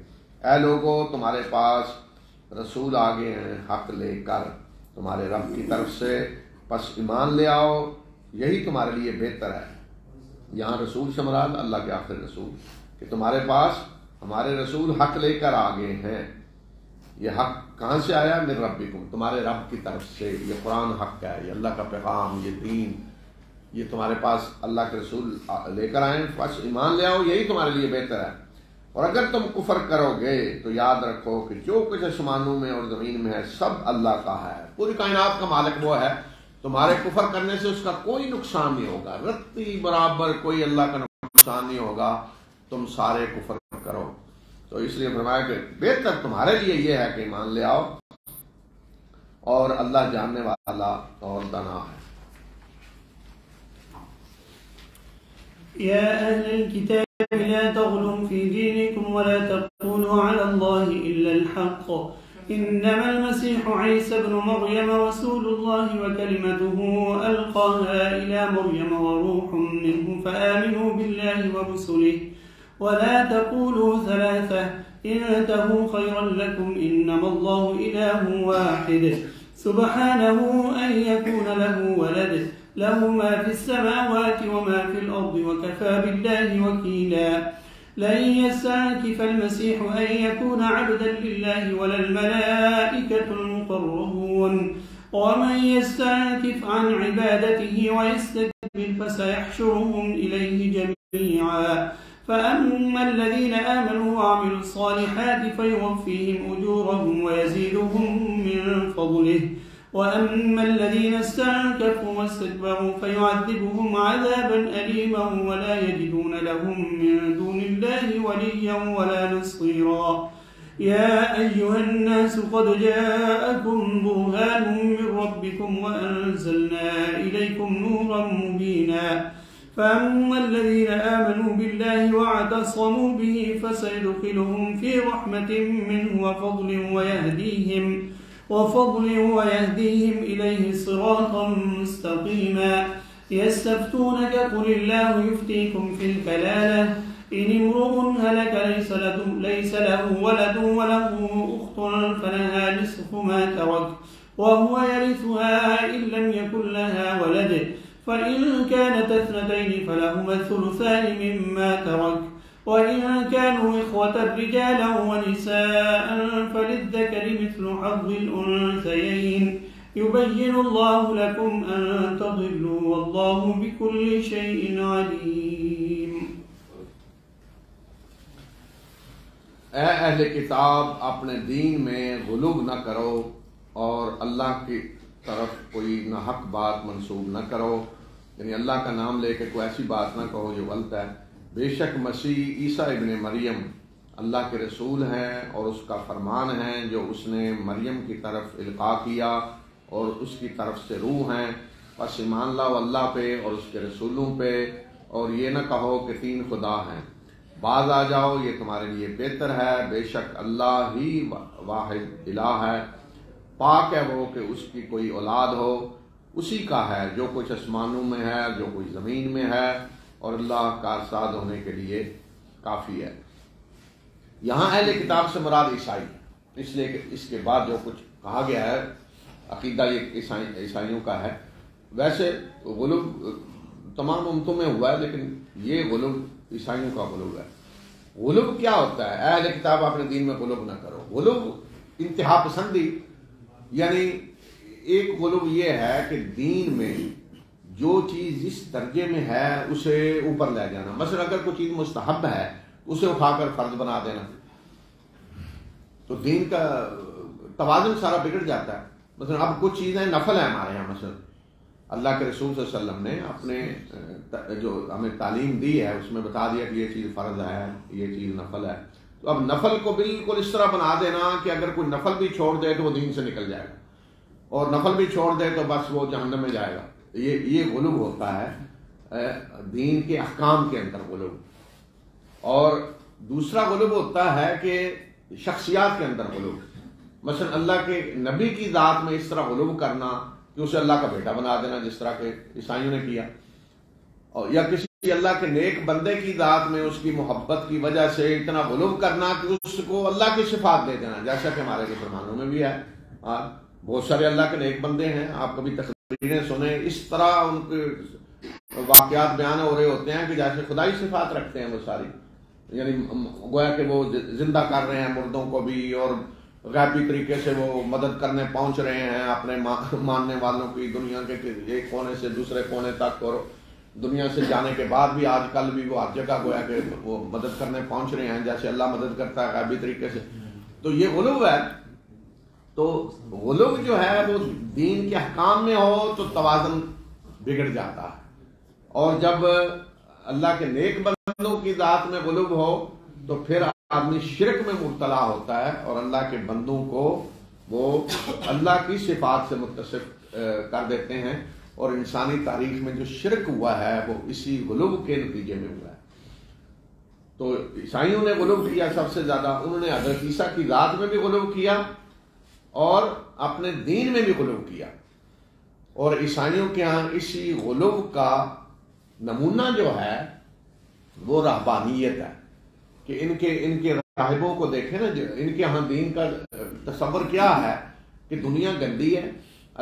اے لوگو، تمہارے پاس رسول آگے ہیں حق لے کر تمہارے رب کی طرف سے، پس ایمان لے آؤ، یہی تمہارے لیے بہتر ہے. یہاں رسول سے مراد اللہ کے آخر رسول، کہ تمہارے پاس ہمارے رسول حق لے کر آگے ہیں. یہ حق کہاں سے آیا؟ من ربکم، تمہارے رب کی طرف سے. یہ قرآن حق ہے، یہ اللہ کا پیغام، یہ دین، یہ تمہارے پاس اللہ کے رسول لے کر آئے، بس ایمان لے آؤ، یہی تمہارے لیے بہتر ہے. اور اگر تم کفر کرو گے تو یاد رکھو کہ جو کچھ آسمانوں میں اور زمین میں ہے سب اللہ کا ہے. پوری کائنات کا مالک وہ ہے. تمہارے کفر کرنے سے اس کا کوئی نقصان نہیں ہوگا، رتی برابر کوئی اللہ کا نقصان نہیں ہوگا. تم سارے کفر کرو. تو اس لیے فرمایا کہ بہتر تمہارے لیے یہ ہے کہ ایمان لے آؤ، اور اللہ جاننے والا اور دانا ہے. يا أهل الكتاب لا تغلوا في دينكم ولا تقولوا على الله إلا الحق إنما المسيح عيسى ابن مريم رسول الله وكلمته ألقاها إلى مريم وروح منه فآمنوا بالله ورسله ولا تقولوا ثلاثة انتهوا خيرا لكم إنما الله إله واحد سبحانه أن يكون له ولد له ما في السماوات وما في الأرض وكفى بالله وكيلا لن يستنكف المسيح أن يكون عبدا لله ولا الملائكة المقربون ومن يستنكف عن عبادته ويستكبر فسيحشرهم إليه جميعا فأما الذين آمنوا وعملوا الصالحات فيوفيهم أجورهم ويزيدهم من فضله وأما الذين استنكفوا واستكبروا فيعذبهم عذابا أليما ولا يجدون لهم من دون الله وليا ولا نصيرا. يا أيها الناس قد جاءكم برهان من ربكم وأنزلنا إليكم نورا مبينا. فأما الذين آمنوا بالله واعتصموا به فسيدخلهم في رحمة منه وفضل ويهديهم إليه صراطا مستقيما. يستفتونك قل الله يفتيكم في الكلالة إن امرؤ هلك ليس له ولد وله أخت فلها نصف ما ترك وهو يرثها إن لم يكن لها ولد فإن كانت اثنتين فلهما الثلثان مما ترك وإن كانوا إخوة رجالا ونساء فللذكر مثل حظ الأنثيين يبين الله لكم أن تضلوا والله بكل شيء عليم. اے اہل کتاب، اپنے دین میں غلو نہ کرو اور اللہ کی طرف کوئی ناحق بات منسوب نہ کرو، یعنی اللہ کا نام لے کے کوئی ایسی بات نہ کہو جو غلط ہے۔ بے شک مسیح عیسیٰ ابن مریم اللہ کے رسول ہیں اور اس کا فرمان ہے جو اس نے مریم کی طرف القاء کیا اور اس کی طرف سے روح ہیں، پس ایمان لاؤ اللہ پہ اور اس کے رسولوں پہ، اور یہ نہ کہو کہ تین خدا ہیں، باز آ جاؤ، یہ تمہارے لیے بہتر ہے۔ بے شک اللہ ہی واحد الہ ہے، پاک ہے وہ کہ اس کی کوئی اولاد ہو، اسی کا ہے جو کچھ آسمانوں میں ہے جو کچھ زمین میں ہے، اور اللہ کارساز ہونے کے لیے کافی ہے۔ یہاں اہل کتاب سے مراد عیسائی، اس لیے کہ اس کے بعد جو کچھ کہا گیا ہے عقیدہ یہ عیسائیوں کا ہے۔ ویسے غلو تمام امتوں میں ہوا ہے، لیکن یہ غلو عیسائیوں کا غلو ہے۔ غلو کیا ہوتا ہے؟ اہل کتاب اپنے دین میں غلو نہ کرو۔ غلو انتہا پسندی، یعنی ایک غلو یہ ہے کہ دین میں جو چیز جس درجے میں ہے اسے اوپر لے جانا۔ مثلا اگر کوئی چیز مستحب ہے اسے اٹھا کر فرض بنا دینا، تو دین کا توازن سارا بگڑ جاتا ہے۔ مثلا اب کچھ چیزیں نفل ہیں ہمارے یہاں، مثلا اللہ کے رسول صلی اللہ علیہ وسلم نے اپنے جو ہمیں تعلیم دی ہے اس میں بتا دیا کہ یہ چیز فرض ہے، یہ چیز نفل ہے۔ تو اب نفل کو بالکل اس طرح بنا دینا کہ اگر کوئی نفل بھی چھوڑ دے تو وہ دین سے نکل جائے گا، اور نفل بھی چھوڑ دے تو بس وہ جہنم میں جائے گا۔ یہ غلو ہوتا ہے دین کے احکام کے اندر غلو۔ اور دوسرا غلو ہوتا ہے کہ شخصیات کے اندر غلو، مثلا اللہ کے نبی کی ذات میں اس طرح غلو کرنا کہ اسے اللہ کا بیٹا بنا دینا، جس طرح کہ عیسائیوں نے کیا، اور یا کسی اللہ کے نیک بندے کی ذات میں اس کی محبت کی وجہ سے اتنا غلو کرنا کہ اس کو اللہ کی صفات دے دینا، جیسا کہ ہمارے مسلمانوں میں بھی ہے۔ بہت سارے اللہ کے نیک بندے ہیں، آپ کبھی تقریریں سنیں، اس طرح ان کے واقعات بیان ہو رہے ہوتے ہیں کہ جیسے خدائی صفات رکھتے ہیں وہ ساری، یعنی گویا کہ وہ زندہ کر رہے ہیں مردوں کو بھی، اور غیبی طریقے سے وہ مدد کرنے پہنچ رہے ہیں اپنے ماننے والوں کی، دنیا کے ایک کونے سے دوسرے کونے تک، اور دنیا سے جانے کے بعد بھی آج کل بھی وہ ہر جگہ گویا کہ وہ مدد کرنے پہنچ رہے ہیں جیسے اللہ مدد کرتا ہے غیبی طریقے سے۔ تو یہ غلو ہے۔ تو غلو جو ہے وہ دین کے احکام میں ہو تو توازن بگڑ جاتا ہے، اور جب اللہ کے نیک بندوں کی ذات میں غلو ہو تو پھر آدمی شرک میں مبتلا ہوتا ہے، اور اللہ کے بندوں کو وہ اللہ کی صفات سے متصف کر دیتے ہیں، اور انسانی تاریخ میں جو شرک ہوا ہے وہ اسی غلو کے نتیجے میں ہوا ہے۔ تو عیسائیوں نے غلو کیا سب سے زیادہ، انہوں نے حضرت عیسیٰ کی ذات میں بھی غلو کیا اور اپنے دین میں بھی غلو کیا، اور عیسائیوں کے ہاں اسی غلو کا نمونہ جو ہے وہ رہبانیت ہے، کہ ان کے راہبوں کو دیکھیں نا، ان کے ہاں دین کا تصور کیا ہے کہ دنیا گندی ہے،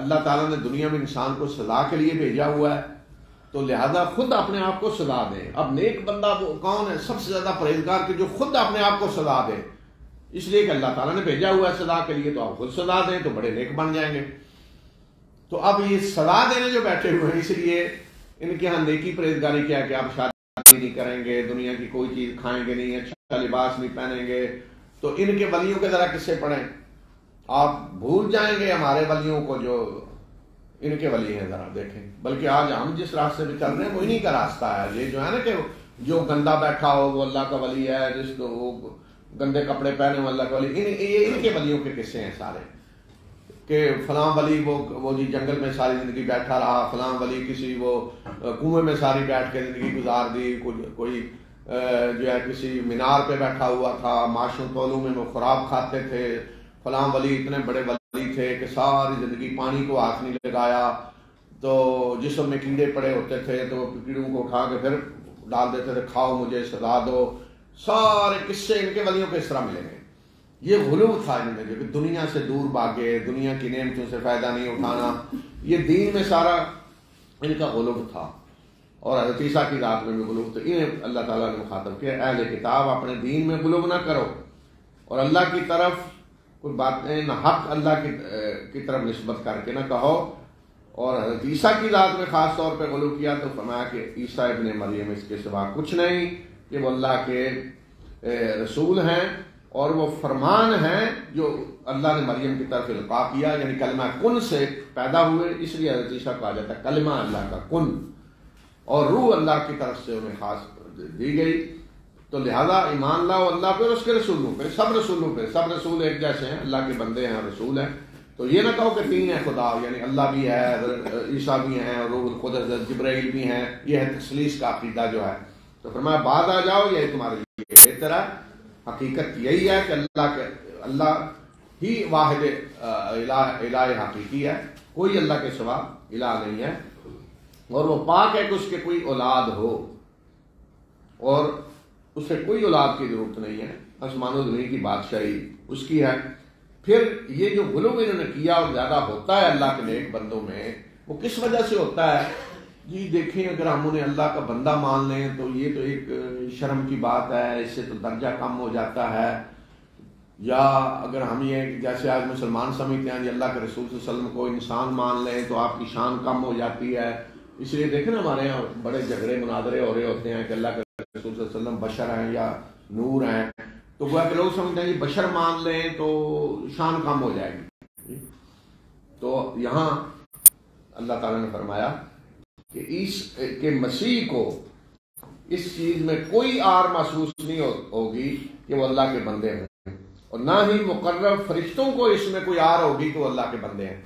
اللہ تعالیٰ نے دنیا میں انسان کو سزا کے لیے بھیجا ہوا ہے، تو لہذا خود اپنے آپ کو سزا دیں۔ اب نیک بندہ وہ کون ہے؟ سب سے زیادہ پرہیزگار کہ جو خود اپنے آپ کو سزا دے، اس لیے کہ اللہ تعالیٰ نے بھیجا ہوا ہے سزا کے لیے، تو آپ خود سزا دیں تو بڑے نیک بن جائیں گے۔ تو اب یہ سزا دینے جو بیٹھے ہوئے ہیں، اس لیے ان کے ہاں نیکی پرہیزگاری کیا کہ آپ شاید نہیں کریں گے، دنیا کی کوئی چیز کھائیں گے نہیں، اچھا لباس نہیں پہنیں گے، تو ان کے ولیوں کے ذرا قصے پڑھیں، آپ بھول جائیں گے ہمارے ولیوں کو جو ان کے ولی ہیں، ذرا دیکھیں۔ بلکہ آج ہم جس راستے پہ چل رہے ہیں وہ انہی کا راستہ ہے۔ یہ جو ہے نا کہ جو گندا بیٹھا ہو وہ اللہ کا ولی ہے، جس کو وہ گندے کپڑے پہنے ہو اللہ کا ولی، ان کے ولیوں کے قصے ہیں سارے، کہ فلاں ولی وہ جی جنگل میں ساری زندگی بیٹھا رہا، فلاں ولی کسی وہ کنویں میں ساری بیٹھ کے زندگی گزار دی، کوئی جو ہے کسی مینار پہ بیٹھا ہوا تھا، ماشوں تولوں میں وہ خوراک کھاتے تھے، فلاں ولی اتنے بڑے ولی تھے کہ ساری زندگی پانی کو ہاتھ نہیں لگایا، تو جسم میں کیڑے پڑے ہوتے تھے تو کیڑوں کو اٹھا کے پھر ڈال دیتے تھے، کھاؤ مجھے سزا دو۔ سارے قصے ان کے ولیوں کے اس طرح ملیں گے۔ یہ غلو تھا ان میں، جو کہ دنیا سے دور بھاگے، دنیا کی نعمتوں سے فائدہ نہیں اٹھانا، یہ دین میں سارا ان کا غلو تھا، اور حضرت عیسیٰ کی ذات میں بھی غلو تھا۔ انہیں اللہ تعالیٰ نے مخاطب کیا، اہل کتاب اپنے دین میں غلو نہ کرو، اور اللہ کی طرف کوئی باتیں نہ حق اللہ کی طرف نسبت کر کے نہ کہو۔ اور حضرت عیسیٰ کی ذات میں خاص طور پہ غلو کیا تو فرمایا کہ عیسیٰ ابن مریم اس کے سوا کچھ نہیں، کہ وہ اللہ کے رسول ہیں، اور وہ فرمان ہیں جو اللہ نے مریم کی طرف القاء کیا، یعنی کلمہ کن سے پیدا ہوئے، اس لیے حضرت عیسیٰ کہا جاتا ہے کلمہ اللہ کا کن، اور روح اللہ کی طرف سے انہیں خاص دی گئی۔ تو لہذا ایمان لاؤ اللہ پہ اور اس کے رسولوں پہ، سب رسولوں پہ، سب رسول ایک جیسے ہیں، اللہ کے بندے ہیں اور رسول ہیں۔ تو یہ نہ کہو کہ تین ہے خدا، یعنی اللہ بھی ہے، عیسیٰ بھی ہیں، اور روح القدس حضرت جبرائیل بھی ہیں، یہ ہے تثلیث کا عقیدہ جو ہے۔ تو فرمایا بعد آ جاؤ، یہ تمہارے لیے بہتر ہے۔ حقیقت یہی ہے کہ اللہ ہی واحد الہ حقیقی ہے، کوئی اللہ کے سوا الہ نہیں ہے، اور وہ پاک ہے کہ اس کے کوئی اولاد ہو، اور اسے کوئی اولاد کی ضرورت نہیں ہے، آسمان و زمین کی بادشاہی اس کی ہے۔ پھر یہ جو غلو انہوں نے کیا اور زیادہ ہوتا ہے اللہ کے نیک بندوں میں، وہ کس وجہ سے ہوتا ہے؟ جی دیکھیں، اگر ہم انہیں اللہ کا بندہ مان لیں تو یہ تو ایک شرم کی بات ہے، اس سے تو درجہ کم ہو جاتا ہے، یا اگر ہم یہ جیسے آج مسلمان سمجھتے ہیں جی اللہ کے رسول صلی اللہ علیہ وسلم کو انسان مان لیں تو آپ کی شان کم ہو جاتی ہے، اس لیے دیکھیں نا ہمارے یہاں بڑے جھگڑے مناظرے ہو رہے ہوتے ہیں کہ اللہ کے رسول صلی اللہ علیہ وسلم بشر ہیں یا نور ہیں، تو گویا کہ لوگ سمجھتے ہیں جی بشر مان لیں تو شان کم ہو جائے گی۔ تو یہاں اللہ تعالیٰ نے فرمایا کہ مسیح کو اس چیز میں کوئی آر محسوس نہیں ہوگی کہ وہ اللہ کے بندے ہیں، اور نہ ہی مقرر فرشتوں کو اس میں کوئی آر ہوگی کہ وہ اللہ کے بندے ہیں،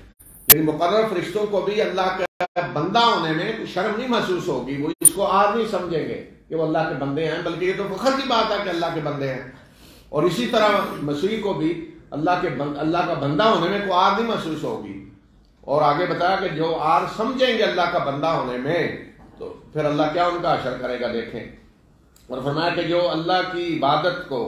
یعنی مقرر فرشتوں کو بھی اللہ کا بندہ ہونے میں کوئی شرم نہیں محسوس ہوگی، وہ اس کو آر نہیں سمجھیں گے کہ وہ اللہ کے بندے ہیں، بلکہ یہ تو فخر کی بات ہے کہ اللہ کے بندے ہیں۔ اور اسی طرح مسیح کو بھی اللہ کا بندہ ہونے میں کوئی آر نہیں محسوس ہوگی، اور آگے بتایا کہ جو آر سمجھیں گے اللہ کا بندہ ہونے میں تو پھر اللہ کیا ان کا حشر کرے گا، دیکھیں۔ اور فرمایا کہ جو اللہ کی عبادت کو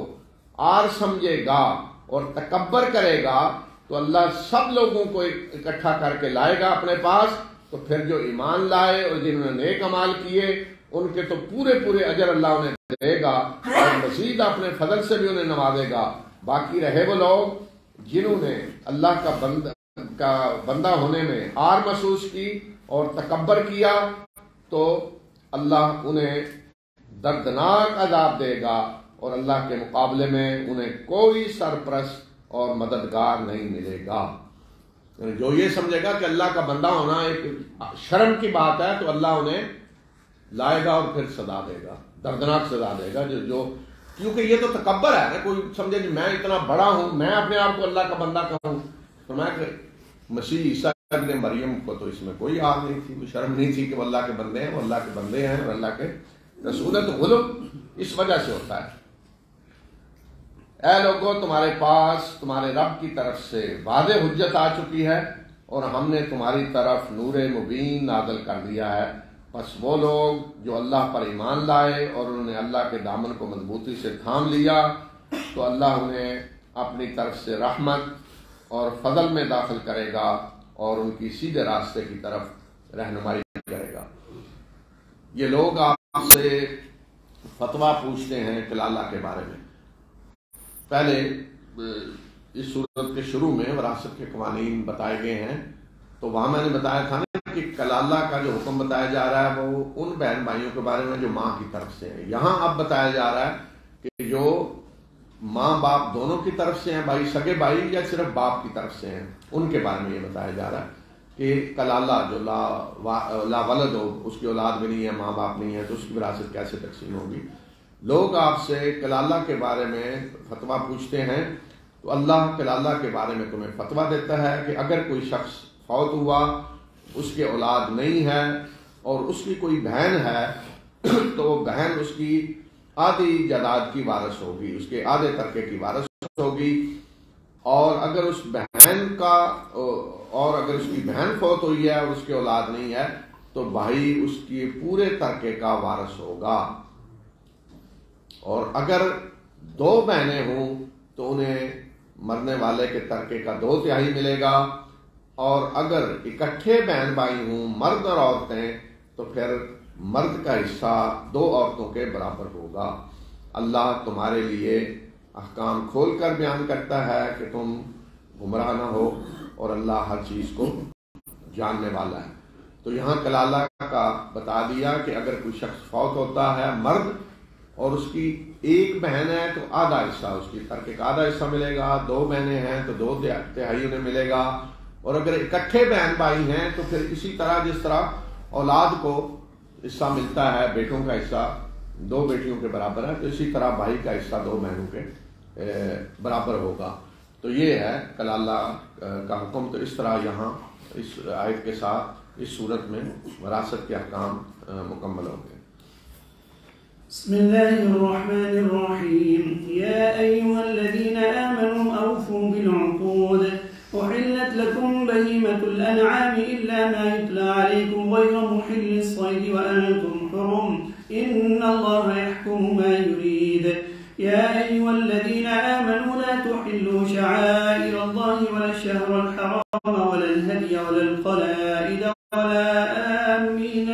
آر سمجھے گا اور تکبر کرے گا تو اللہ سب لوگوں کو اکٹھا کر کے لائے گا اپنے پاس، تو پھر جو ایمان لائے اور جنہوں نے نیک اعمال کیے ان کے تو پورے اجر اللہ انہیں دے گا، اور مزید اپنے فضل سے بھی انہیں نوازے گا۔ باقی رہے وہ لوگ جنہوں نے اللہ کا بندہ ہونے میں آر محسوس کی اور تکبر کیا، تو اللہ انہیں دردناک عذاب دے گا، اور اللہ کے مقابلے میں انہیں کوئی سرپرست اور مددگار نہیں ملے گا۔ جو یہ سمجھے گا کہ اللہ کا بندہ ہونا ایک شرم کی بات ہے تو اللہ انہیں لائے گا اور پھر سزا دے گا، دردناک سزا دے گا، جو کیونکہ یہ تو تکبر ہے نا، کوئی سمجھے کہ میں اتنا بڑا ہوں، میں اپنے آپ کو اللہ کا بندہ کہوں۔ فرمایا کہ مسیح عیسیٰ ابن مریم کو تو اس میں کوئی آر نہیں تھی، کوئی شرم نہیں تھی کہ وہ اللہ کے بندے ہیں، وہ اللہ کے بندے ہیں اور اللہ کے رسول ہیں۔ تو غلو اس وجہ سے ہوتا ہے۔ اے لوگوں، تمہارے پاس تمہارے رب کی طرف سے واضح حجت آ چکی ہے، اور ہم نے تمہاری طرف نور مبین نازل کر دیا ہے، پس وہ لوگ جو اللہ پر ایمان لائے اور انہوں نے اللہ کے دامن کو مضبوطی سے تھام لیا تو اللہ انہیں اپنی طرف سے رحمت اور فضل میں داخل کرے گا اور ان کی سیدھے راستے کی طرف رہنمائی کرے گا۔ یہ لوگ آپ سے فتویٰ پوچھتے ہیں کلالہ کے بارے میں۔ پہلے اس صورت کے شروع میں وراثت کے قوانین بتائے گئے ہیں، تو وہاں میں نے بتایا تھا نا کہ کلالہ کا جو حکم بتایا جا رہا ہے وہ ان بہن بھائیوں کے بارے میں جو ماں کی طرف سے ہیں. یہاں اب بتایا جا رہا ہے کہ جو ماں باپ دونوں کی طرف سے ہیں بھائی، سگے بھائی یا صرف باپ کی طرف سے ہیں، ان کے بارے میں یہ بتایا جا رہا ہے کہ کلالہ جو لا ولد ہو، اس کی اولاد بھی نہیں ہے، ماں باپ نہیں ہے، تو اس کی وراثت کیسے تقسیم ہوگی. لوگ آپ سے کلالہ کے بارے میں فتویٰ پوچھتے ہیں تو اللہ کلالہ کے بارے میں تمہیں فتویٰ دیتا ہے کہ اگر کوئی شخص فوت ہوا، اس کے اولاد نہیں ہے اور اس کی کوئی بہن ہے تو وہ بہن اس کی آدھی جائیداد کی وارث ہوگی، اس کے آدھے ترکے کی وارث ہوگی. اور اگر اس کی بہن فوت ہوئی ہے اور اس کی اولاد نہیں ہے تو بھائی اس کی پورے ترکے کا وارث ہوگا. اور اگر 2 بہنیں ہوں تو انہیں مرنے والے کے ترکے کا 2/3 ملے گا، اور اگر اکٹھے بہن بھائی ہوں مرد اور عورتیں تو پھر مرد کا حصہ 2 عورتوں کے برابر ہوگا. اللہ تمہارے لیے احکام کھول کر بیان کرتا ہے کہ تم گمراہ نہ ہو، اور اللہ ہر چیز کو جاننے والا ہے. تو یہاں کلالہ کا بتا دیا کہ اگر کوئی شخص فوت ہوتا ہے مرد اور اس کی ایک بہن ہے تو آدھا حصہ، اس کی ترکے کا آدھا حصہ ملے گا. 2 بہنیں ہیں تو 2/3 انہیں ملے گا. اور اگر اکٹھے بہن بھائی ہیں تو پھر اسی طرح جس طرح اولاد کو حصہ ملتا ہے، بیٹوں کا حصہ 2 بیٹیوں کے برابر ہے، تو اسی طرح بھائی کا حصہ 2 بہنوں کے برابر ہوگا. تو یہ ہے کلالہ کا حکم. تو اس طرح یہاں اس آیت کے ساتھ اس صورت میں وراثت کے احکام مکمل ہو گئے. بسم الله الرحمن الرحيم. يا أيها الذين آمنوا أوفوا بالعقود أحلت لكم بهيمة الأنعام إلا ما يتلى عليكم غير محل الصيد وأنتم حرم إن الله يحكم ما يريد. يا أيها الذين آمنوا لا تحلوا شعائر الله ولا الشهر الحرام ولا الهدي ولا القلائد ولا آمين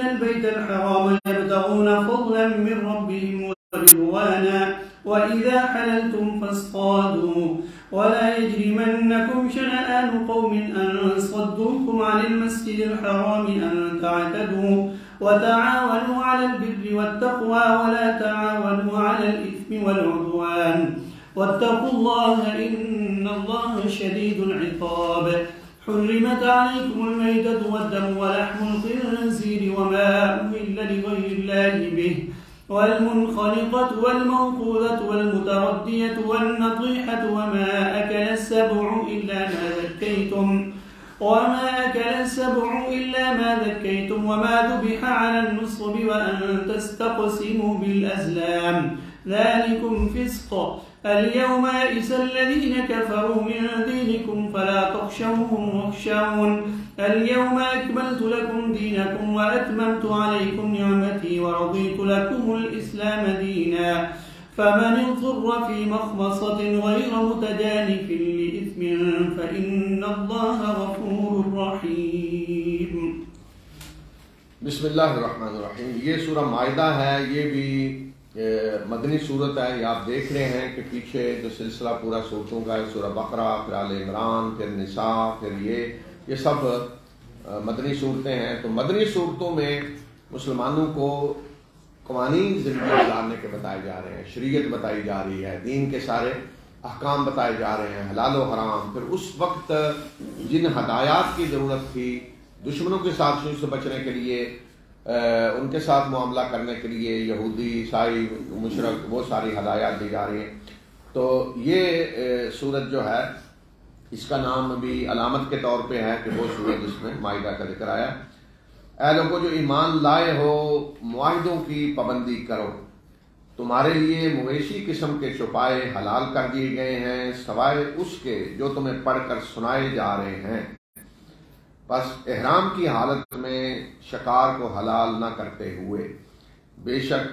البيت الحرام يبتغون فضلا من ربهم ورضوانا وإذا حللتم فاصطادوا ولا يجرمنكم شنآن قوم أن صدوكم عن المسجد الحرام أن تعتدوا وتعاونوا على البر والتقوى ولا تعاونوا على الإثم والعدوان واتقوا الله إن الله شديد العقاب. حرمت عليكم الميتة والدم ولحم الخنزير وما أهل لغير الله به والمنخنقة والموقوذة والمتردية والنطيحة وما أكل السبع إلا ما ذكيتم وما ذبح على النصب وأن تستقسموا بالأزلام ذلكم فسق. اليوم يئس الذين كفروا من دينكم فلا تخشوهم واخشون. اليوم أكملت لكم دينكم وأتممت عليكم نعمتي ورضيت لكم الإسلام دينا. فمن اضطر في مخمصة غير متجانف لإثم فإن الله غفور رحيم. بسم اللہ الرحمن الرحیم. یہ سورہ مائدہ ہے، یہ بھی مدنی صورت ہے. یہ آپ دیکھ رہے ہیں کہ پیچھے جو سلسلہ پورا صورتوں کا ہے، سورہ بقرہ، پھر آل عمران، پھر نساء، پھر یہ سب مدنی صورتیں ہیں. تو مدنی صورتوں میں مسلمانوں کو قوانین زندگی گزارنے کے بتائے جا رہے ہیں، شریعت بتائی جا رہی ہے، دین کے سارے احکام بتائے جا رہے ہیں، حلال و حرام. پھر اس وقت جن ہدایات کی ضرورت تھی دشمنوں کے ساتھ شروع سے بچنے کے لیے، ان کے ساتھ معاملہ کرنے کے لیے، یہودی، عیسائی، مشرک، وہ ساری ہدایات دی جا رہی ہیں. تو یہ سورت جو ہے اس کا نام بھی علامت کے طور پہ ہے کہ وہ سورت جس میں مائدہ کا ذکر آیا. اے لوگوں جو ایمان لائے ہو، معاہدوں کی پابندی کرو. تمہارے لیے مویشی قسم کے چوپائے حلال کر دیے گئے ہیں سوائے اس کے جو تمہیں پڑھ کر سنائے جا رہے ہیں. بس احرام کی حالت میں شکار کو حلال نہ کرتے ہوئے، بے شک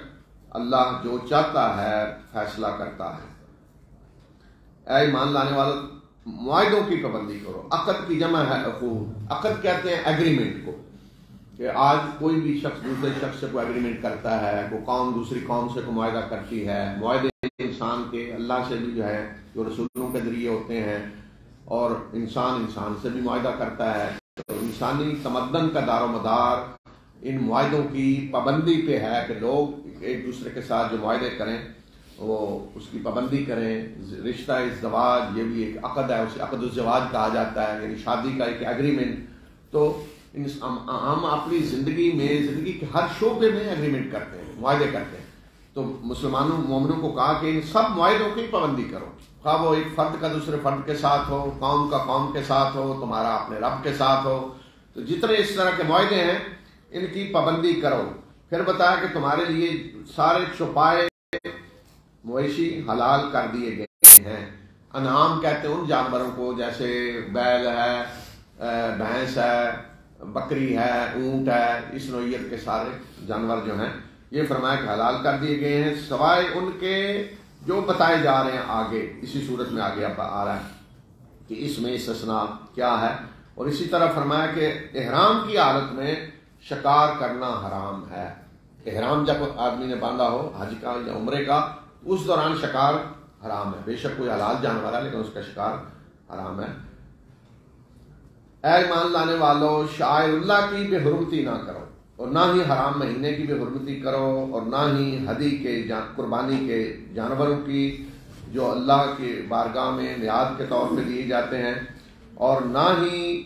اللہ جو چاہتا ہے فیصلہ کرتا ہے. اے ایمان لانے والوں، معاہدوں کی پابندی کرو. عقد کی جمع ہے عقود. عقد کہتے ہیں ایگریمنٹ کو، کہ آج کوئی بھی شخص دوسرے شخص سے کوئی ایگریمنٹ کرتا ہے، کوئی قوم دوسری قوم سے کوئی معاہدہ کرتی ہے. معاہدے انسان کے اللہ سے بھی جو ہے، جو رسولوں کے ذریعے ہوتے ہیں، اور انسان انسان سے بھی معاہدہ کرتا ہے. تو انسانی تمدن کا دار و مدار ان معاہدوں کی پابندی پہ ہے کہ لوگ ایک دوسرے کے ساتھ جو معاہدے کریں وہ اس کی پابندی کریں. رشتہ ازدواج یہ بھی ایک عقد ہے، اسے عقد الزواج کہا جاتا ہے، یعنی شادی کا ایک ایگریمنٹ. تو ہم اپنی زندگی کے ہر شعبے میں ایگریمنٹ کرتے ہیں، معاہدے کرتے ہیں. تو مسلمانوں مومنوں کو کہا کہ ان سب معاہدوں کی پابندی کرو، خواہ وہ ایک فرد کا دوسرے فرد کے ساتھ ہو، قوم کا قوم کے ساتھ ہو، تمہارا اپنے رب کے ساتھ ہو. تو جتنے اس طرح کے معاہدے ہیں ان کی پابندی کرو. پھر بتایا کہ تمہارے لیے سارے چھپائے مویشی حلال کر دیے گئے ہیں. انعام کہتے ہیں ان جانوروں کو جیسے بیل ہے، بھینس ہے، بکری ہے، اونٹ ہے، اس نوعیت کے سارے جانور جو ہیں یہ فرمایا کہ حلال کر دیے گئے ہیں، سوائے ان کے جو بتائے جا رہے ہیں آگے. اسی صورت میں آگے آ رہا ہے کہ اس میں استثناء کیا ہے. اور اسی طرح فرمایا کہ احرام کی حالت میں شکار کرنا حرام ہے. احرام جب آدمی نے باندھا ہو حج کا یا عمرے کا، اس دوران شکار حرام ہے. بے شک کوئی حلال جانور ہے لیکن اس کا شکار حرام ہے. اے ایمان لانے والو، شعائر اللہ کی بے حرمتی نہ کرو، اور نہ ہی حرام مہینے کی بے حرمتی کرو، اور نہ ہی ہدی کے قربانی کے جانوروں کی جو اللہ کی بارگاہ میں نیاز کے طور پہ دیے جاتے ہیں، اور نہ ہی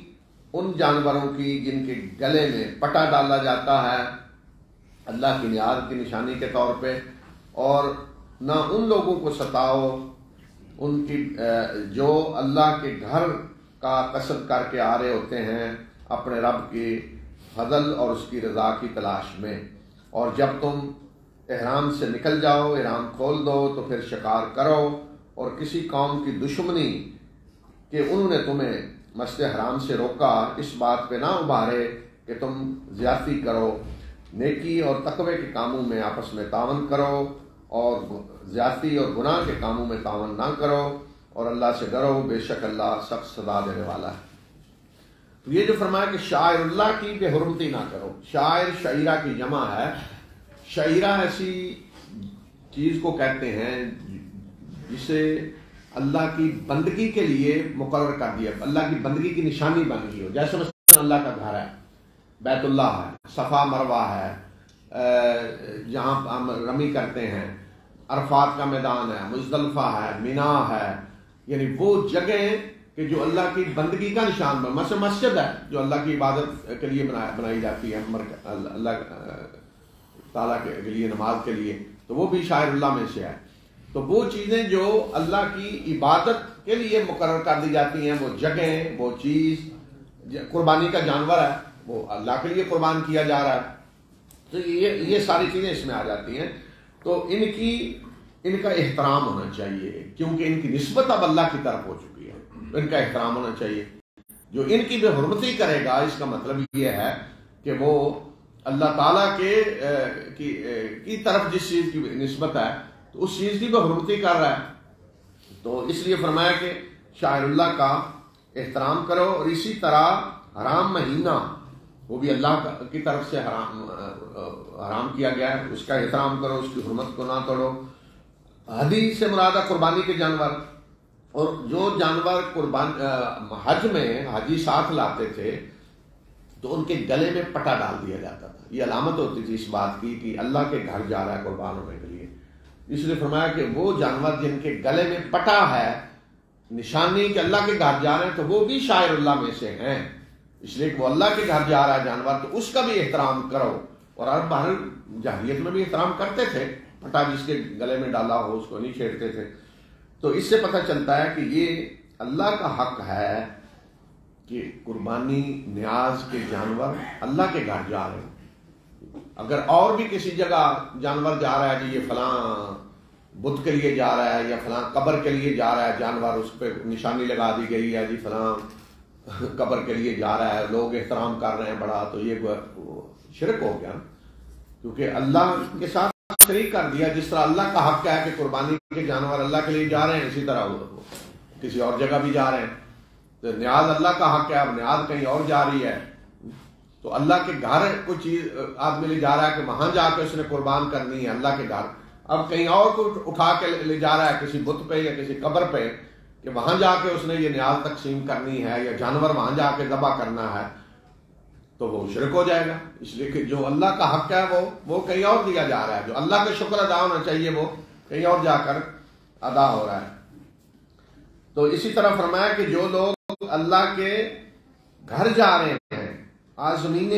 ان جانوروں کی جن کے گلے میں پٹا ڈالا جاتا ہے اللہ کی نیاز کی نشانی کے طور پہ، اور نہ ان لوگوں کو ستاؤ ان کی جو اللہ کے گھر کا قصد کر کے آ رہے ہوتے ہیں اپنے رب کی فضل اور اس کی رضا کی تلاش میں. اور جب تم احرام سے نکل جاؤ، احرام کھول دو، تو پھر شکار کرو، اور کسی قوم کی دشمنی کہ انہوں نے تمہیں مسجد حرام سے روکا اس بات پہ نہ ابھارے کہ تم زیادتی کرو. نیکی اور تقوی کے کاموں میں آپس میں تعاون کرو، اور زیادتی اور گناہ کے کاموں میں تعاون نہ کرو، اور اللہ سے ڈرو، بے شک اللہ سخت سزا دینے والا ہے. تو یہ جو فرمایا کہ شاعر اللہ کی بے حرمتی نہ کرو. شاعر شعیرہ کی جمع ہے. شعیرہ ایسی چیز کو کہتے ہیں جسے اللہ کی بندگی کے لیے مقرر کر دیا، اللہ کی بندگی کی نشانی بن گئی ہو. جیسے مثلا اللہ کا گھر ہے، بیت اللہ ہے، صفا مروہ ہے، جہاں ہم رمی کرتے ہیں، عرفات کا میدان ہے، مزدلفہ ہے، مینا ہے، یعنی وہ جگہیں کہ جو اللہ کی بندگی کا نشان بن. مثلا مسجد ہے جو اللہ کی عبادت کے لیے بنائی جاتی ہے، اللہ تعالیٰ کے لیے، نماز کے لیے، تو وہ بھی شاعر اللہ میں سے ہے. تو وہ چیزیں جو اللہ کی عبادت کے لیے مقرر کر دی جاتی ہیں، وہ جگہیں، وہ چیز، قربانی کا جانور ہے وہ اللہ کے لیے قربان کیا جا رہا ہے، تو یہ ساری چیزیں اس میں آ جاتی ہیں. تو ان کا احترام ہونا چاہیے، کیونکہ ان کی نسبت اب اللہ کی طرف ہو چکی ہے. ان کا احترام ہونا چاہیے. جو ان کی بے حرمتی کرے گا اس کا مطلب یہ ہے کہ وہ اللہ تعالیٰ کی طرف جس چیز کی نسبت ہے تو اس چیز کی بے حرمتی کر رہا ہے. تو اس لیے فرمایا کہ شاعر اللہ کا احترام کرو. اور اسی طرح حرام مہینہ وہ بھی اللہ کی طرف سے حرام کیا گیا ہے، اس کا احترام کرو، اس کی حرمت کو نہ توڑو. حدی سے مراد قربانی کے جانور، اور جو جانور حج میں حاجی ساتھ لاتے تھے تو ان کے گلے میں پٹا ڈال دیا جاتا تھا. یہ علامت ہوتی تھی اس بات کی کہ اللہ کے گھر جا رہا ہے قربان ہونے کے لیے. اس لیے فرمایا کہ وہ جانور جن کے گلے میں پٹا ہے، نشانی کہ اللہ کے گھر جا رہے ہیں، تو وہ بھی شاعر اللہ میں سے ہیں. اس لیے کہ وہ اللہ کے گھر جا رہا ہے جانور، تو اس کا بھی احترام کرو. اور ہر جاہلیت میں بھی احترام کرتے تھے، پٹا جس کے گلے میں ڈالا ہو اس کو نہیں چھیڑتے تھے. تو اس سے پتہ چلتا ہے کہ یہ اللہ کا حق ہے کہ قربانی نیاز کے جانور اللہ کے گھر جا رہے ہیں. اگر اور بھی کسی جگہ جانور جا رہا ہے کہ یہ فلاں بت کے لیے جا رہا ہے یا فلاں قبر کے لیے جا رہا ہے جانور، اس پہ نشانی لگا دی گئی ہے جی فلاں قبر کے لیے جا رہا ہے، لوگ احترام کر رہے ہیں بڑا، تو یہ شرک ہو گیا، کیونکہ اللہ کے ساتھ شریک کر دیا. جس طرح اللہ کا حق ہے کہ قربانی کے جانور اللہ کے لیے جا رہے ہیں، اسی طرح وہ کسی اور جگہ بھی جا رہے ہیں. تو نیاز اللہ کا حق ہے، اب نیاز کہیں اور جا رہی ہے، تو اللہ کے گھر کوئی چیز آدمی لے جا رہا ہے کہ وہاں جا کے اس نے قربان کرنی ہے اللہ کے گھر، اب کہیں اور کو اٹھا کے لے جا رہا ہے کسی بت پہ یا کسی قبر پہ کہ وہاں جا کے اس نے یہ نیاز تقسیم کرنی ہے یا جانور وہاں جا کے ذبح کرنا ہے تو وہ شرک ہو جائے گا. اس لیے کہ جو اللہ کا حق ہے وہ کہیں اور دیا جا رہا ہے. جو اللہ کا شکر ادا ہونا چاہیے وہ کہیں اور جا کر ادا ہو رہا ہے. تو اسی طرح فرمایا کہ جو لوگ اللہ کے گھر جا رہے ہیں عازمین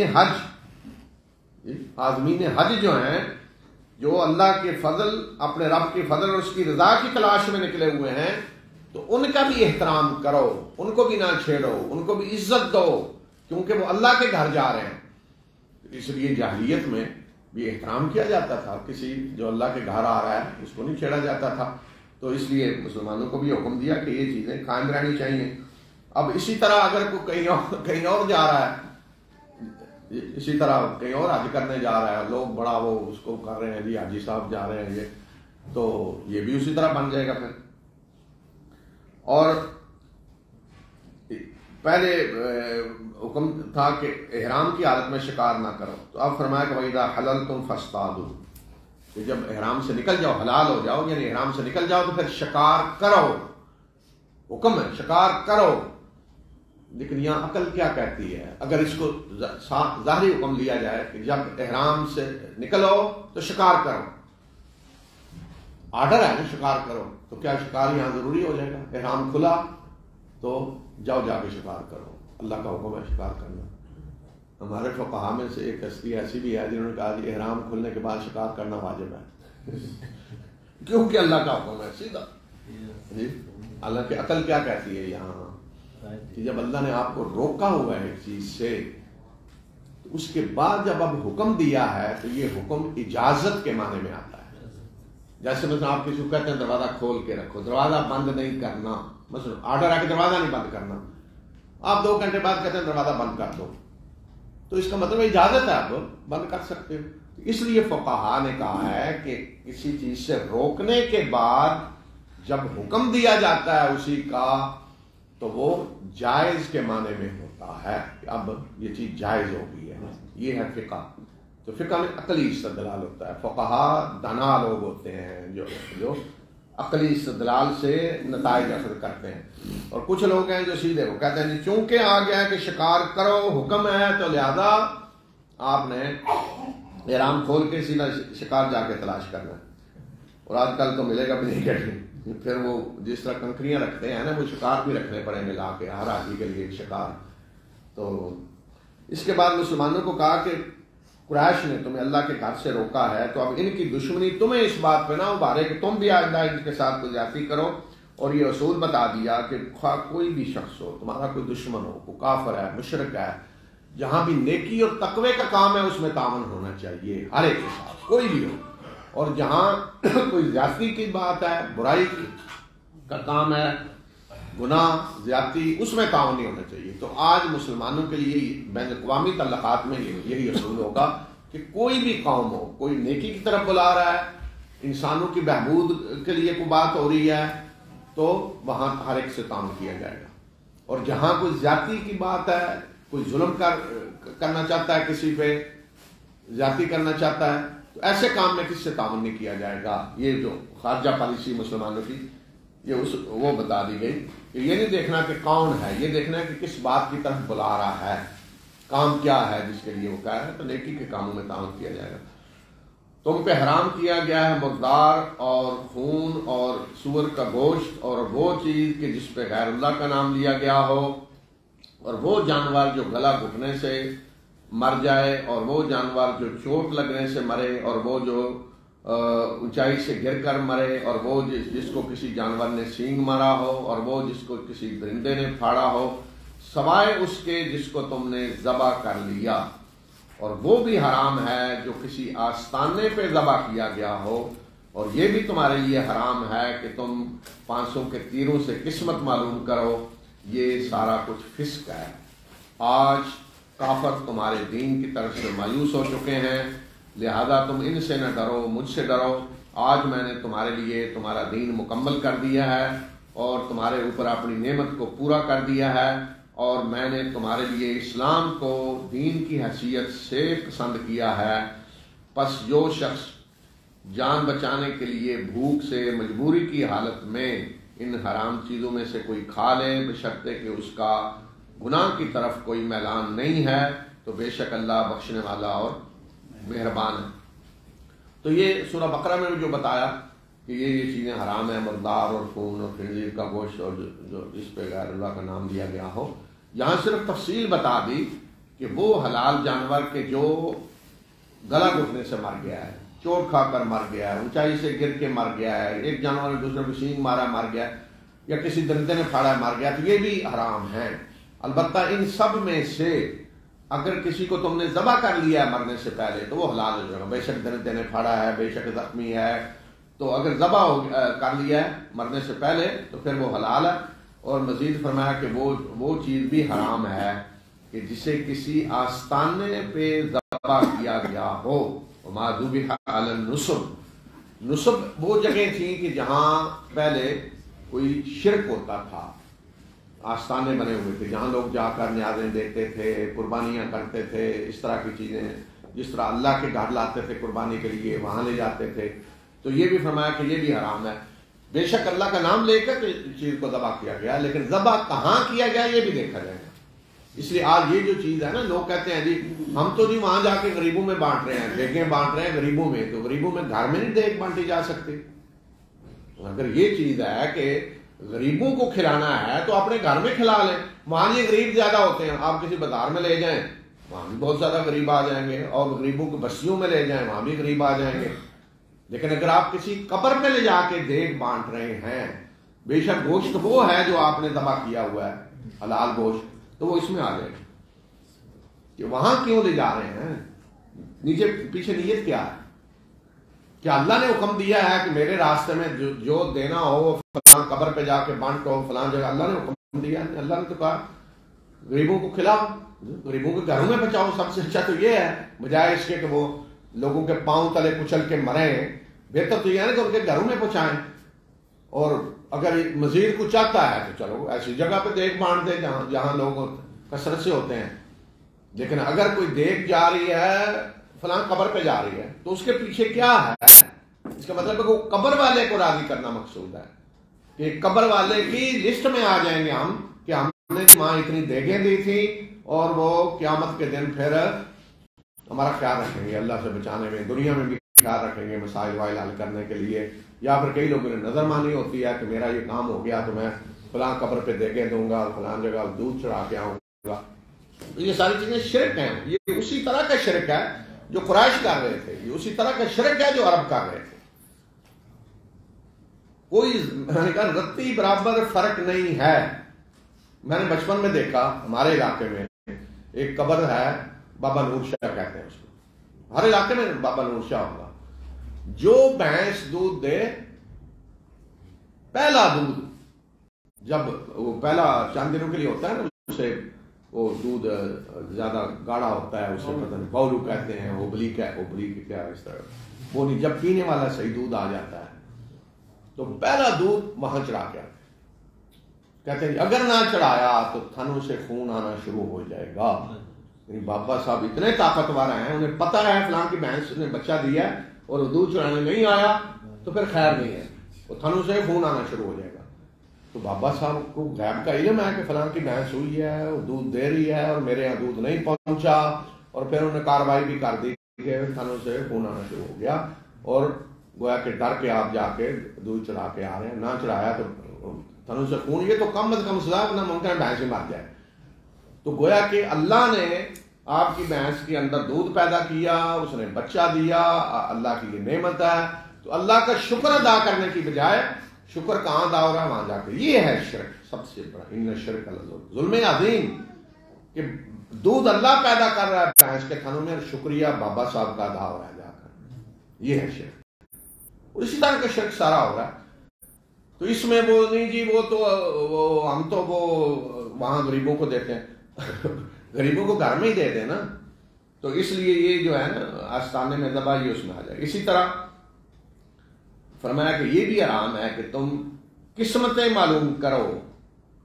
حج جو ہیں، جو اللہ کے فضل، اپنے رب کے فضل اور اس کی رضا کی تلاش میں نکلے ہوئے ہیں، تو ان کا بھی احترام کرو، ان کو بھی نہ چھیڑو، ان کو بھی عزت دو، کیونکہ وہ اللہ کے گھر جا رہے ہیں. اس لیے جاہلیت میں بھی احترام کیا جاتا تھا. کسی جو اللہ کے گھر آ رہا ہے اس کو نہیں چھیڑا جاتا تھا. تو اس لیے مسلمانوں کو بھی حکم دیا کہ یہ چیزیں قائم رہنی چاہیے. اب اسی طرح اگر کوئی کہیں اور جا رہا ہے، اسی طرح کہیں اور حج کرنے جا رہا ہے، لوگ بڑا وہ اس کو کر رہے ہیں جی حاجی صاحب جا رہے ہیں یہ، تو یہ بھی اسی طرح بن جائے گا پھر. اور پہلے حکم تھا کہ احرام کی حالت میں شکار نہ کرو، تو اب فرمایا کہ وَإِذَا حَلَلْتُمْ فَاصْطَادُوا، کہ جب احرام سے نکل جاؤ، حلال ہو جاؤ، یعنی احرام سے نکل جاؤ تو پھر شکار کرو. حکم ہے شکار کرو. لیکن یہاں عقل کیا کہتی ہے؟ اگر اس کو ظاہری حکم لیا جائے کہ جب احرام سے نکلو تو شکار کرو، آرڈر ہے نا شکار کرو، تو کیا شکار یہاں ضروری ہو جائے گا؟ احرام کھلا تو جاؤ جا کے شکار کرو. اللہ کا حکم ہے شکار کرنا. ہمارے فقہا میں سے ایک ہستی ایسی بھی ہے جنہوں نے کہا کہ احرام کھلنے کے بعد شکار کرنا واجب ہے کیونکہ اللہ کا حکم ہے سیدھا. جی اللہ کی عقل کیا کہتی ہے یہاں کہ جب اللہ نے آپ کو روکا ہوا ہے ایک چیز سے، تو اس کے بعد جب اب حکم دیا ہے تو یہ حکم اجازت کے معنی میں آتا ہے. جیسے مثلا آپ کسی کو کہتے ہیں دروازہ کھول کے رکھو، دروازہ بند نہیں کرنا، مثلا آرڈر ہے کہ دروازہ نہیں بند کرنا، آپ 2 گھنٹے بعد کہتے ہیں دروازہ بند کر دو، تو اس کا مطلب اجازت ہے آپ بند کر سکتے ہو. اس لیے فقہا نے کہا ہے کہ کسی چیز سے روکنے کے بعد جب حکم دیا جاتا ہے اسی کا تو وہ جائز کے معنی میں ہوتا ہے کہ اب یہ چیز جائز ہو گئی ہے. یہ ہے فقہ. تو فقہ میں عقلی استدلال ہوتا ہے. فقہا دانا لوگ ہوتے ہیں جو عقلی استدلال سے نتائج اخذ کرتے ہیں، اور کچھ لوگ ہیں جو سیدھے وہ کہتے ہیں چونکہ آ گیا ہے کہ شکار کرو، حکم ہے، تو لہذا آپ نے احرام کھول کے سیدھا شکار جا کے تلاش کرنا ہے. اور آج کل تو ملے گا بھی نہیں کہتے، پھر وہ جس طرح کنکریاں رکھتے ہیں نا وہ شکار بھی رکھنے پڑیں گے لا کے ہر آدمی کے لیے ایک شکار. تو اس کے بعد مسلمانوں کو کہا کہ قریش نے تمہیں اللہ کے گھر سے روکا ہے، تو اب ان کی دشمنی تمہیں اس بات پہ نہ ابھارے کہ تم بھی آئندہ ان کے ساتھ کوئی زیادتی کرو. اور یہ اصول بتا دیا کہ کوئی بھی شخص ہو، تمہارا کوئی دشمن ہو، کوئی کافر ہے، مشرک ہے، جہاں بھی نیکی اور تقوی کا کام ہے اس میں تعاون ہونا چاہیے ہر ایک کے ساتھ، کوئی بھی ہو. اور جہاں کوئی زیادتی کی بات ہے، برائی کا کام ہے، گناہ زیادتی، اس میں تعاون نہیں ہونا چاہیے. تو آج مسلمانوں کے لیے بین الاقوامی تعلقات میں یہی اصول ہوگا کہ کوئی بھی قوم ہو، کوئی نیکی کی طرف بلا رہا ہے، انسانوں کی بہبود کے لیے کوئی بات ہو رہی ہے، تو وہاں ہر ایک سے تعاون کیا جائے گا. اور جہاں کوئی زیادتی کی بات ہے، کوئی ظلم کرنا چاہتا ہے، کسی پہ زیادتی کرنا چاہتا ہے، تو ایسے کام میں کس سے تعاون نہیں کیا جائے گا. یہ جو خارجہ پالیسی مسلمانوں کی وہ بتا دی گئی کہ یہ نہیں دیکھنا کہ کون ہے، یہ دیکھنا ہے کہ کس بات کی طرف بلا رہا ہے، کام کیا ہے جس کے لیے وہ کہہ رہا ہے. تو نیکی کے کاموں میں تعاون کیا جائے گا. تم پہ حرام کیا گیا ہے مردار اور خون اور سور کا گوشت اور وہ چیز کہ جس پہ غیر اللہ کا نام لیا گیا ہو، اور وہ جانور جو گلا گھٹنے سے مر جائے، اور وہ جانور جو چوٹ لگنے سے مرے، اور وہ جو اونچائی سے گر کر مرے، اور وہ جس کو کسی جانور نے سینگ مارا ہو، اور وہ جس کو کسی درندے نے پھاڑا ہو، سوائے اس کے جس کو تم نے ذبح کر لیا. اور وہ بھی حرام ہے جو کسی آستانے پہ ذبح کیا گیا ہو. اور یہ بھی تمہارے لیے حرام ہے کہ تم 500 کے تیروں سے قسمت معلوم کرو. یہ سارا کچھ فسق ہے. آج کافر تمہارے دین کی طرف سے مایوس ہو چکے ہیں، لہذا تم ان سے نہ ڈرو، مجھ سے ڈرو. آج میں نے تمہارے لیے تمہارا دین مکمل کر دیا ہے اور تمہارے اوپر اپنی نعمت کو پورا کر دیا ہے، اور میں نے تمہارے لیے اسلام کو دین کی حیثیت سے پسند کیا ہے. پس جو شخص جان بچانے کے لیے بھوک سے مجبوری کی حالت میں ان حرام چیزوں میں سے کوئی کھا لے بشرطے کہ اس کا گناہ کی طرف کوئی میلان نہیں ہے تو بے شک اللہ بخشنے والا اور مہربان ہے۔ تو یہ سورہ بقرہ میں بھی جو بتایا کہ یہ چیزیں حرام ہیں، مردار اور خون اور خنزیر کا گوشت اور جو جس پہ غیر اللہ کا نام لیا گیا ہو، یہاں صرف تفصیل بتا دی کہ وہ حلال جانور کے جو گلا گھٹنے سے مر گیا ہے، چوٹ کھا کر مر گیا ہے، اونچائی سے گر کے مر گیا ہے، ایک جانور نے دوسرے کو سینگ مارا مر گیا ہے، یا کسی درندے نے پھاڑا مر گیا، تو یہ بھی حرام ہے۔ البتہ ان سب میں سے اگر کسی کو تم نے ذبح کر لیا ہے مرنے سے پہلے تو وہ حلال ہو جائے گا، بے شک درندے نے پھاڑا ہے، بے شک زخمی ہے، تو اگر ذبح کر لیا ہے مرنے سے پہلے تو پھر وہ حلال ہے۔ اور مزید فرمایا کہ وہ چیز بھی حرام ہے کہ جسے کسی آستانے پہ ذبح کیا گیا ہو۔ وما ذبح علی النصب، نصب وہ جگہ تھی کہ جہاں پہلے کوئی شرک ہوتا تھا، آستانے بنے ہوئے تھے جہاں لوگ جا کر نیازیں دیتے تھے، قربانیاں کرتے تھے، اس طرح کی چیزیں جس طرح اللہ کے گھر لاتے تھے قربانی کے لیے وہاں لے جاتے تھے، تو یہ بھی فرمایا کہ یہ بھی حرام ہے۔ بے شک اللہ کا نام لے کر چیز کو ذبح کیا گیا، لیکن ذبح کہاں کیا گیا یہ بھی دیکھا جائے گا۔ اس لیے آج یہ جو چیز ہے نا، لوگ کہتے ہیں جی ہم تو جی وہاں جا کے غریبوں میں بانٹ رہے ہیں، دیگیں بانٹ رہے ہیں غریبوں میں، تو غریبوں میں گھر میں نہیں دیگ بانٹی جا سکتی؟ اگر یہ چیز ہے کہ غریبوں کو کھلانا ہے تو اپنے گھر میں کھلا لیں، وہاں یہ غریب زیادہ ہوتے ہیں، آپ کسی بازار میں لے جائیں وہاں بھی بہت زیادہ غریب آ جائیں گے، اور غریبوں کو بستیوں میں لے جائیں وہاں بھی غریب آ جائیں گے۔ لیکن اگر آپ کسی قبر پہ لے جا کے دیگ بانٹ رہے ہیں، بے شک گوشت وہ ہے جو آپ نے ذبح کیا ہوا ہے حلال گوشت، تو وہ اس میں آ جائے گا کہ وہاں کیوں لے جا رہے ہیں، نیچے پیچھے نیت کیا ہے؟ کیا اللہ نے حکم دیا ہے کہ میرے راستے میں جو دینا ہو وہ فلاں قبر پہ جا کے بانٹو فلاں جگہ؟ اللہ نے حکم دیا ہے؟ اللہ نے تو کہا غریبوں کو کھلاؤ، غریبوں کے گھروں میں بچاؤ، سب سے اچھا تو یہ ہے، بجائے اس کے کہ وہ لوگوں کے پاؤں تلے کچل کے مریں، بہتر تو یہ ہے کہ ان کے گھروں میں پہنچائیں۔ اور اگر مزید کو چاہتا ہے تو چلو ایسی جگہ پہ دیگ بانٹ دے جہاں لوگ کثرت سے ہوتے ہیں، لیکن اگر کوئی دیگ جا رہی ہے فلاں قبر پہ جا رہی ہے تو اس کے پیچھے کیا ہے؟ اس کا مطلب ہے کہ وہ قبر والے کو راضی کرنا مقصود ہے، کہ قبر والے کی لسٹ میں آ جائیں گے ہم کہ ہم نے وہاں اتنی دیگیں دی تھی، اور وہ قیامت کے دن پھر ہمارا خیال رکھیں گے، اللہ سے بچانے میں، دنیا میں بھی خیال رکھیں گے مسائل وائل حل کرنے کے لیے۔ یا پھر کئی لوگوں نے نظر مانی ہوتی ہے کہ میرا یہ کام ہو گیا تو میں فلاں قبر پہ دیگیں دوں گا، فلاں جگہ دودھ چڑھا کے آؤں گا۔ یہ ساری چیزیں شرک ہیں، یہ اسی طرح کا شرک ہے جو قریش کر رہے تھے، یہ اسی طرح کا شرک ہے جو عرب کر رہے تھے۔ کوئی میں نے کہا رتی برابر فرق نہیں ہے۔ میں نے بچپن میں دیکھا ہمارے علاقے میں ایک قبر ہے، بابا نور شاہ کہتے ہیں اس کو، ہر علاقے میں بابا نور شاہ ہوگا، جو بھینس دودھ دے، پہلا دودھ جب وہ پہلا چند دنوں کے لیے ہوتا ہے نا، اسے وہ دودھ زیادہ گاڑھا ہوتا ہے، اسے پتہ نہیں بولو کہتے ہیں، اوبلیک ہے، اوبلیک کیا اس طرح، وہ نہیں، جب پینے والا صحیح دودھ آ جاتا ہے تو پہلا دودھ وہاں چڑھا کے کہتے ہیں اگر نہ چڑھایا تو تھنوں سے خون آنا شروع ہو جائے گا۔ یعنی بابا صاحب اتنے طاقتور ہیں، انہیں پتہ ہے فلاں کی بھینس نے بچہ دیا ہے اور دودھ چڑھانے نہیں آیا تو پھر خیر نہیں ہے، وہ تھنوں سے خون آنا شروع ہو جائے گا۔ تو بابا صاحب کو غیب کا علم ہے کہ فلاں کی بھینس ہوئی ہے، وہ دودھ دے رہی ہے اور میرے یہاں دودھ نہیں پہنچا، اور پھر انہوں نے کارروائی بھی کر دی کہ تھنوں سے خون آنا شروع ہو گیا، اور گویا کہ ڈر کے آپ جا کے دودھ چڑھا کے آ رہے ہیں، نہ چڑھایا تو تھنوں سے خون، یہ تو کم از کم سزا، نہ ممکن ہے بھینس ہی مر جائے۔ تو گویا کہ اللہ نے آپ کی بھینس کے اندر دودھ پیدا کیا، اس نے بچہ دیا، اللہ کی یہ نعمت ہے، تو اللہ کا شکر ادا کرنے کی بجائے شکر کہاں ادا ہو رہا ہے؟ وہاں جا کے۔ یہ ہے شرک سب سے بڑا، ان شرک ظلم عظیم، کہ دودھ اللہ پیدا کر رہا ہے بھینس کے تھنوں میں، شکریہ بابا صاحب کا ادا ہو رہا ہے جا کر، یہ ہے شرک۔ اور اسی طرح کا شرک سارا ہو رہا ہے۔ تو اس میں وہ نہیں جی وہ ہم تو وہ وہاں غریبوں کو دیتے ہیں، غریبوں کو گھر میں ہی دے دیں نا، تو اس لیے یہ جو ہے نا آستانے میں ذبح یہ اس میں آ جائے۔ اسی طرح فرمایا کہ یہ بھی حرام ہے کہ تم قسمتیں معلوم کرو،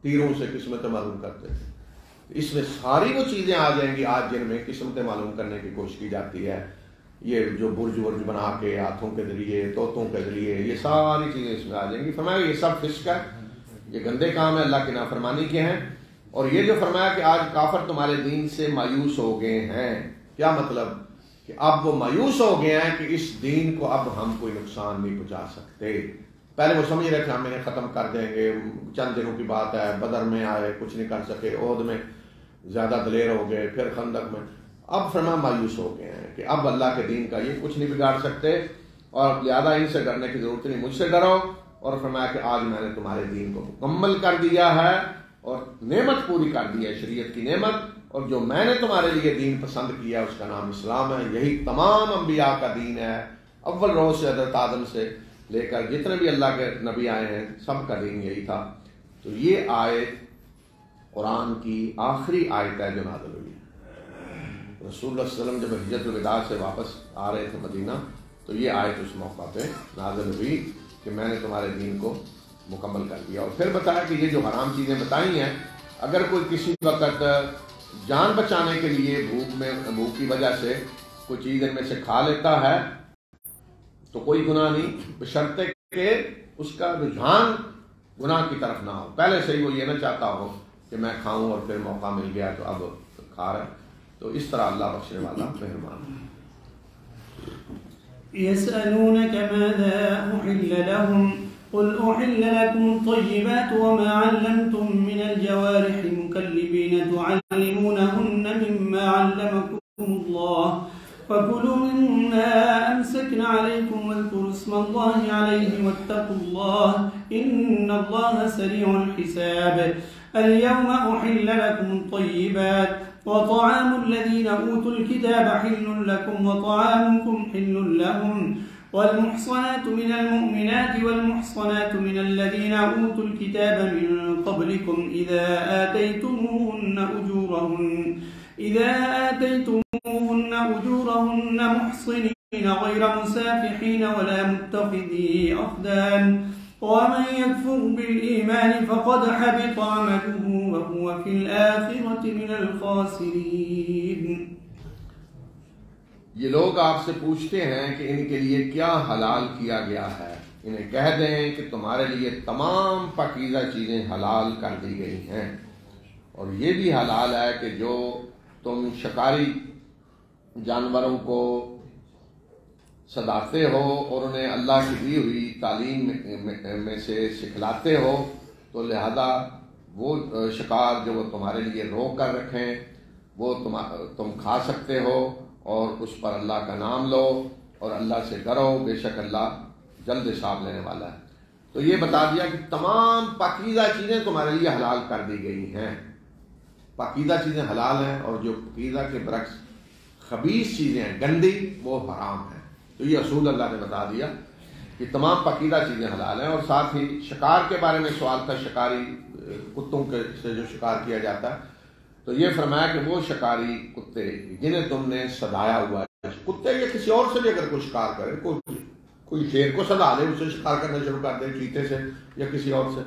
تیروں سے قسمتیں معلوم کرتے تھے، اس میں ساری وہ چیزیں آ جائیں گی آج جن میں قسمتیں معلوم کرنے کی کوشش کی جاتی ہے، یہ جو برج ورج بنا کے ہاتھوں کے ذریعے، طوطوں کے ذریعے، یہ ساری چیزیں اس میں آ جائیں گی۔ فرمایا یہ سب فسق ہے، یہ گندے کام ہیں، اللہ کی نافرمانی کے ہیں. اور یہ جو فرمایا کہ آج کافر تمہارے دین سے مایوس ہو گئے ہیں، کیا مطلب؟ کہ اب وہ مایوس ہو گئے ہیں کہ اس دین کو اب ہم کوئی نقصان نہیں پہنچا سکتے. پہلے وہ سمجھ رہے کہ ہم انہیں ختم کر دیں گے، چند دنوں کی بات ہے، بدر میں آئے کچھ نہیں کر سکے، احد میں زیادہ دلیر ہو گئے، پھر خندق میں. اب فرمایا مایوس ہو گئے ہیں کہ اب اللہ کے دین کا یہ کچھ نہیں بگاڑ سکتے، اور لہذا ان سے ڈرنے کی ضرورت نہیں، مجھ سے ڈرو. اور فرمایا کہ آج میں نے تمہارے دین کو مکمل کر دیا ہے اور نعمت پوری کر دی ہے، شریعت کی نعمت. اور جو میں نے تمہارے لیے دین پسند کیا اس کا نام اسلام ہے. یہی تمام انبیاء کا دین ہے، اول روز سے حضرت آدم سے لے کر جتنے بھی اللہ کے نبی آئے ہیں سب کا دین یہی تھا. تو یہ آیت قرآن کی آخری آیت ہے جو نازل ہوئی. رسول اللہ صلی اللہ علیہ وسلم جب حجۃ الوداع سے واپس آ رہے تھے مدینہ تو یہ آیت اس موقع پہ نازل ہوئی کہ میں نے تمہارے دین کو مکمل کر دیا. اور پھر بتایا کہ یہ جو حرام چیزیں بتائی ہیں، اگر کوئی کسی وقت جان بچانے کے لیے بھوک کی وجہ سے کوئی چیز ان میں سے کھا لیتا ہے تو کوئی گناہ نہیں، بشرطے کہ اس کا رجحان گناہ کی طرف نہ ہو. پہلے سے ہی وہ یہ نہ چاہتا ہو کہ میں کھاؤں اور پھر موقع مل گیا تو اب کھا رہا ہے. تو اس طرح اللہ بخشنے والا مہربان ہے. يسألونك ماذا أحل لهم قل أحل لكم الطيبات وما علمتم من الجوارح مكلبين تعلمونهن مما علمكم الله فكلوا مما أمسكن عليكم واذكروا اسم الله عليه واتقوا الله إن الله سريع الحساب. اليوم أحل لكم الطيبات وطعام الذين أوتوا الكتاب حل لكم وطعامكم حل لهم والمحصنات من المؤمنات والمحصنات من الذين أوتوا الكتاب من قبلكم إذا آتيتموهن أجورهن محصنين غير مسافحين ولا متخذي أخدان ومن يكفر بالإيمان فقد حبط عمله وهو في الآخرة من الخاسرين. یہ لوگ آپ سے پوچھتے ہیں کہ ان کے لیے کیا حلال کیا گیا ہے. انہیں کہہ دیں کہ تمہارے لیے تمام پاکیزہ چیزیں حلال کر دی گئی ہیں، اور یہ بھی حلال ہے کہ جو تم شکاری جانوروں کو صداتے ہو اور انہیں اللہ کی دی ہوئی تعلیم میں سے سکھلاتے ہو، تو لہذا وہ شکار جو وہ تمہارے لیے روک کر رکھیں وہ تم کھا سکتے ہو، اور اس پر اللہ کا نام لو اور اللہ سے ڈرو، بے شک اللہ جلد حساب لینے والا ہے. تو یہ بتا دیا کہ تمام پاکیزہ چیزیں تمہارے لیے حلال کر دی گئی ہیں. پاکیزہ چیزیں حلال ہیں، اور جو پاکیزہ کے برعکس خبیث چیزیں ہیں، گندی، وہ حرام ہیں. تو یہ اصول اللہ نے بتا دیا کہ تمام پاکیزہ چیزیں حلال ہیں. اور ساتھ ہی شکار کے بارے میں سوال تھا، شکاری کتوں کے سے جو شکار کیا جاتا ہے، تو یہ فرمایا کہ وہ شکاری کتے جنہیں تم نے سدایا ہوا ہے، کتے یا کسی اور سے بھی اگر کوئی شکار کرے، کوئی شیر کو سدا لے، اسے شکار کرنا شروع کر دے، چیتے سے یا کسی اور سے،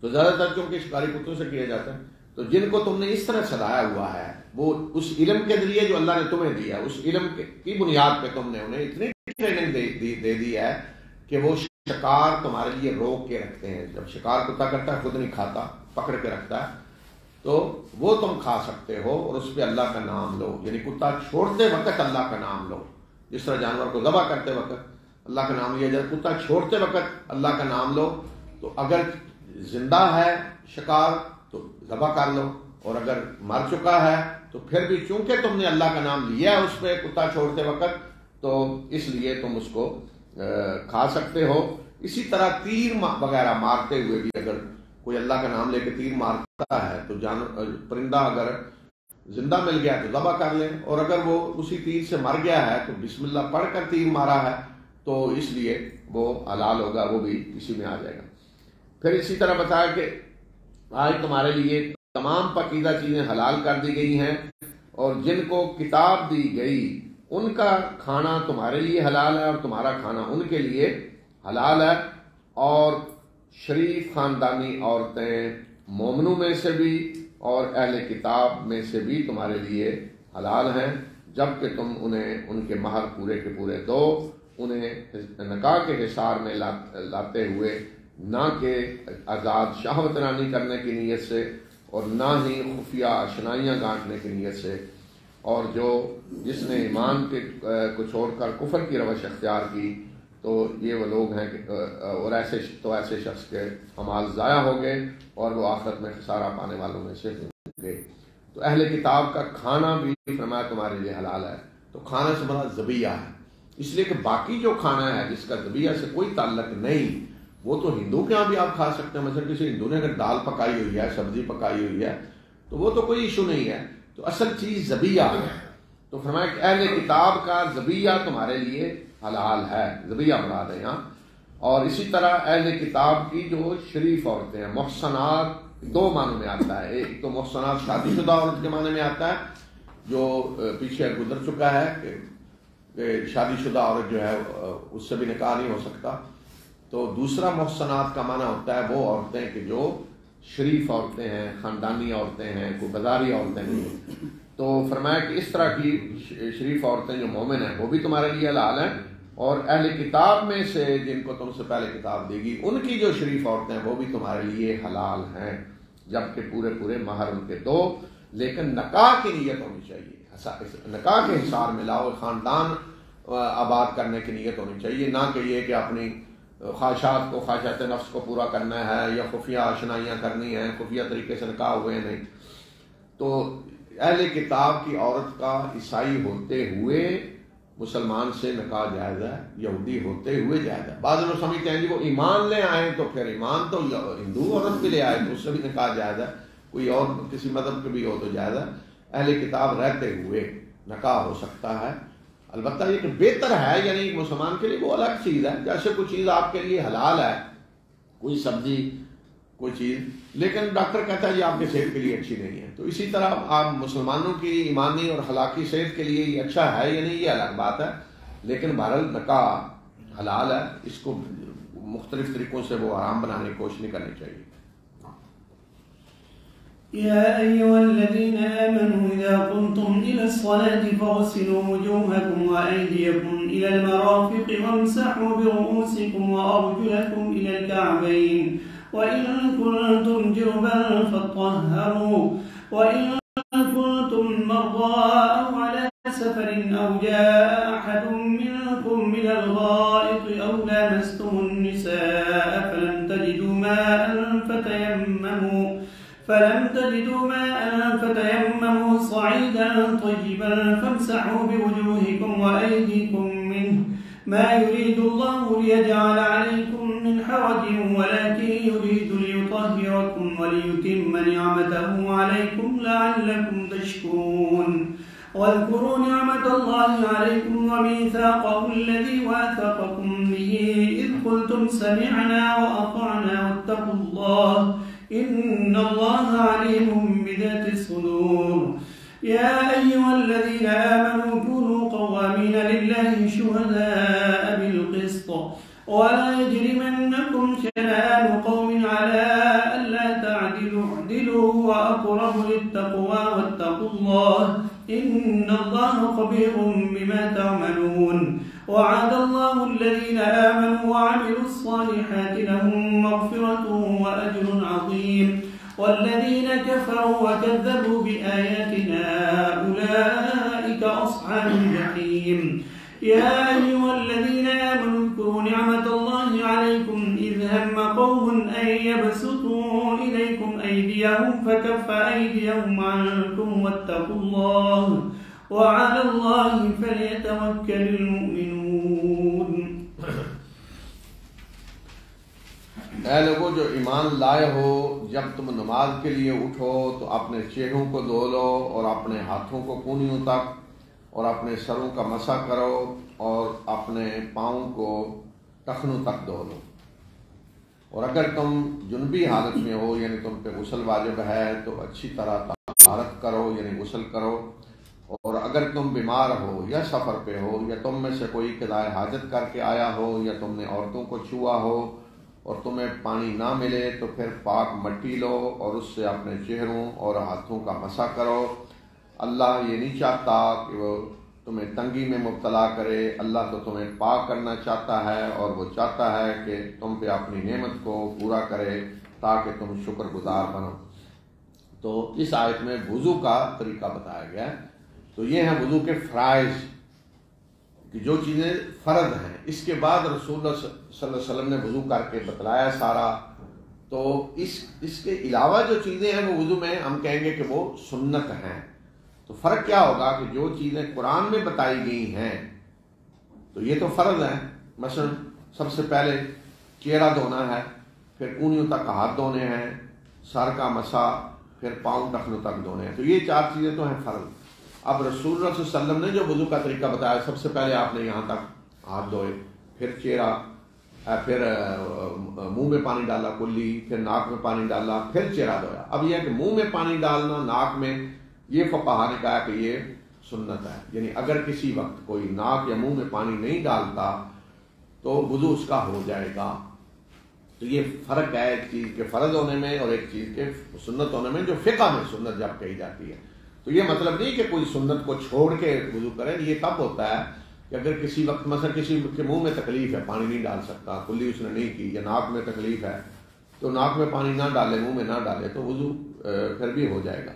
تو زیادہ تر کیونکہ شکاری کتوں سے کیا جاتا ہے. تو جن کو تم نے اس طرح سدایا ہوا ہے، وہ اس علم کے ذریعے جو اللہ نے تمہیں دیا، اس علم کی بنیاد پہ تم نے انہیں اتنی ٹریننگ دے دی ہے کہ وہ شکار تمہارے لیے روک کے رکھتے ہیں. جب شکار کتا کرتا ہے، خود نہیں کھاتا، پکڑ کے رکھتا ہے، تو وہ تم کھا سکتے ہو، اور اس پہ اللہ کا نام لو. یعنی کتا چھوڑتے وقت اللہ کا نام لو، جس طرح جانور کو ذبح کرتے وقت اللہ کا نام لیا جائے، کتا چھوڑتے وقت اللہ کا نام لو. تو اگر زندہ ہے شکار تو ذبح کر لو، اور اگر مر چکا ہے تو پھر بھی چونکہ تم نے اللہ کا نام لیا ہے اس پہ کتا چھوڑتے وقت، تو اس لیے تم اس کو کھا سکتے ہو. اسی طرح تیر وغیرہ مارتے ہوئے بھی اگر کوئی اللہ کا نام لے کے تیر مارتا ہے تو پرندہ اگر زندہ مل گیا تو ذبح کر لیں، اور اگر وہ اسی تیر سے مر گیا ہے تو بسم اللہ پڑھ کر تیر مارا ہے تو اس لیے وہ حلال ہوگا، وہ بھی اسی میں آ جائے گا. پھر اسی طرح بتایا کہ آج تمہارے لیے تمام پاکیزہ چیزیں حلال کر دی گئی ہیں، اور جن کو کتاب دی گئی ان کا کھانا تمہارے لیے حلال ہے اور تمہارا کھانا ان کے لیے حلال ہے. اور شریف خاندانی عورتیں مومنوں میں سے بھی اور اہل کتاب میں سے بھی تمہارے لیے حلال ہیں، جبکہ تم انہیں ان کے مہر پورے کے پورے دو، انہیں نکاح کے حصار میں لاتے ہوئے نہ کہ آزاد شہوت رانی کرنے کی نیت سے، اور نہ ہی خفیہ اشنائیاں گانٹنے کی نیت سے۔ اور جس نے ایمان کو چھوڑ کر کفر کی روش اختیار کی تو یہ وہ لوگ ہیں اور ایسے شخص کے اعمال ضائع ہو گئے اور وہ آخرت میں خسارہ پانے والوں میں سے ہوں گے۔ تو اہل کتاب کا کھانا بھی فرمایا تمہارے لیے حلال ہے۔ تو کھانا سے بڑا ذبیحہ ہے، اس لیے کہ باقی جو کھانا ہے جس کا ذبیحہ سے کوئی تعلق نہیں، وہ تو ہندو کے یہاں بھی آپ کھا سکتے ہیں۔ مثلا کسی ہندو نے اگر دال پکائی ہوئی ہے، سبزی پکائی ہوئی ہے، تو وہ تو کوئی ایشو نہیں ہے۔ تو اصل چیز ذبیحہ ہے۔ تو فرمایا کہ اہل کتاب کا ذبیحہ تمہارے لیے حلال ہے، ذبیحہ مراد ہے یہاں۔ اور اسی طرح اہل کتاب کی جو شریف عورتیں ہیں، محصنات دو معنوں میں آتا ہے۔ ایک تو محصنات شادی شدہ عورت کے معنی میں آتا ہے، جو پیچھے گزر چکا ہے کہ شادی شدہ عورت جو ہے اس سے بھی نکاح نہیں ہو سکتا۔ تو دوسرا محصنات کا معنی ہوتا ہے وہ عورتیں کہ جو شریف عورتیں ہیں، خاندانی عورتیں ہیں، کوئی بازاری عورتیں نہیں ہیں۔ تو فرمایا کہ اس طرح کی شریف عورتیں جو مومن ہیں وہ بھی تمہارے لیے حلال ہیں، اور اہل کتاب میں سے جن کو تم سے پہلے کتاب دے گی ان کی جو شریف عورتیں ہیں وہ بھی تمہارے لیے حلال ہیں، جبکہ پورے مہر ان کے دو، لیکن نکاح کی نیت ہونی چاہیے، نکاح کے حصار میں لاؤ، خاندان آباد کرنے کی نیت ہونی چاہیے، نہ کہ یہ کہ اپنی خواہشات نفس کو پورا کرنا ہے یا خفیہ آشنائیاں کرنی ہیں، خفیہ طریقے سے نکاح ہوئے نہیں۔ تو اہل کتاب کی عورت کا عیسائی ہوتے ہوئے مسلمان سے نکاح جائز ہے، یہودی ہوتے ہوئے جائز ہے۔ بعض لوگ سمجھتے ہیں کہ وہ ایمان لے آئے تو پھر ایمان تو ہندو عورت بھی لے آئے تو اس سے بھی نکاح جائز ہے، کوئی اور کسی مذہب کے بھی ہو تو جائز ہے۔ اہل کتاب رہتے ہوئے نکاح ہو سکتا ہے، البتہ یہ کہ بہتر ہے، یعنی مسلمان کے لیے وہ الگ چیز ہے۔ جیسے کوئی چیز آپ کے لیے حلال ہے، کوئی سبزی کوئی چیز، لیکن ڈاکٹر کہتا ہے یہ آپ کی صحت کے لیے اچھی نہیں ہے، تو اسی طرح آپ مسلمانوں کی ایمانی اور اخلاقی صحت کے لیے یہ اچھا ہے یا نہیں یہ الگ بات ہے، لیکن بہرحال نکاح حلال ہے، اس کو مختلف طریقوں سے وہ حرام بنانے کی کوشش نہیں کرنی چاہیے۔ يا أيها الذين آمنوا إذا قمتم إلى الصلاة فاغسلوا وجوهكم وأيديكم إلى المرافق وامسحوا برؤوسكم وأرجلكم إلى الكعبين وإن كنتم جنبا فاطهروا وإن كنتم مرضى أو على سفر أو جاء أحد منكم من الغائط أو لامستم النساء فلم تجدوا ماء فتيمموا صعيدا طيبا فامسحوا بوجوهكم وأيديكم منه ما يريد الله ليجعل عليكم من حرج ولكن يريد ليطهركم وليتم نعمته عليكم لعلكم تشكرون واذكروا نعمة الله عليكم وميثاقه الذي واثقكم به إذ قلتم سمعنا وأطعنا واتقوا الله إن الله عليم بذات الصدور يا أيها الذين آمنوا كونوا قوامين لله شهداء بالقسط ولا يجرمنكم شنآن قوم على ألا تعدلوا اعدلوا وأقرب للتقوى واتقوا الله إن الله خبير بما تعملون وعد الله الذين آمنوا وعملوا الصالحات لهم مغفرة وأجر عظيم والذين كفروا وكذبوا بآياتنا أولئك أصحاب الجحيم يا أيها الذين آمنوا اذكروا نعمة الله عليكم إذ هم قوم أن يبسطوا إليكم أيديهم فكف أيديهم عنكم واتقوا الله وعلى الله فليتوكل المؤمنون اے لوگوں جو ایمان لائے ہو، جب تم نماز کے لیے اٹھو تو اپنے چہروں کو دھو لو اور اپنے ہاتھوں کو کونیوں تک اور اپنے سروں کا مسح کرو اور اپنے پاؤں کو ٹخنوں تک دھو لو، اور اگر تم جنبی حالت میں ہو یعنی تم پہ غسل واجب ہے تو اچھی طرح طہارت کرو یعنی غسل کرو، اور اگر تم بیمار ہو یا سفر پہ ہو یا تم میں سے کوئی قضاء حاجت کر کے آیا ہو یا تم نے عورتوں کو چھوا ہو اور تمہیں پانی نہ ملے تو پھر پاک مٹی لو اور اس سے اپنے چہروں اور ہاتھوں کا مسح کرو۔ اللہ یہ نہیں چاہتا کہ وہ تمہیں تنگی میں مبتلا کرے، اللہ تو تمہیں پاک کرنا چاہتا ہے اور وہ چاہتا ہے کہ تم پہ اپنی نعمت کو پورا کرے تاکہ تم شکر گزار بنو۔ تو اس آیت میں وضو کا طریقہ بتایا گیا ہے۔ تو یہ ہیں وضو کے فرائض کہ جو چیزیں فرض ہیں، اس کے بعد رسول اللہ صلی اللہ علیہ وسلم نے وضو کر کے بتلایا سارا۔ تو اس کے علاوہ جو چیزیں ہیں وہ وضو میں ہم کہیں گے کہ وہ سنت ہیں۔ تو فرق کیا ہوگا کہ جو چیزیں قرآن میں بتائی گئی ہیں تو یہ تو فرض ہیں، مثلا سب سے پہلے چہرہ دھونا ہے، پھر اونیوں تک ہاتھ دھونے ہیں، سر کا مسا، پھر پاؤں ٹخنوں تک دھونے ہیں۔ تو یہ 4 چیزیں تو ہیں فرض۔ اب رسول اللہ صلی اللہ علیہ وسلم نے جو وضو کا طریقہ بتایا، سب سے پہلے آپ نے یہاں تک ہاتھ دھوئے، پھر چہرہ، پھر منہ میں پانی ڈالا کلی، پھر ناک میں پانی ڈالا، پھر چہرہ دھویا۔ اب یہ ہے کہ منہ میں پانی ڈالنا، ناک میں، یہ فقہا نے کہا کہ یہ سنت ہے، یعنی اگر کسی وقت کوئی ناک یا منہ میں پانی نہیں ڈالتا تو وضو اس کا ہو جائے گا۔ تو یہ فرق ہے ایک چیز کے فرض ہونے میں اور ایک چیز کے سنت ہونے میں، جو فقہ میں سنت جب کہی جاتی ہے۔ تو یہ مطلب نہیں کہ کوئی سنت کو چھوڑ کے وضو کرے، یہ تب ہوتا ہے کہ اگر کسی وقت مثلا کسی کے منہ میں تکلیف ہے، پانی نہیں ڈال سکتا، کلی اس نے نہیں کی، یا ناک میں تکلیف ہے تو ناک میں پانی نہ ڈالے، منہ میں نہ ڈالے، تو وضو پھر بھی ہو جائے گا۔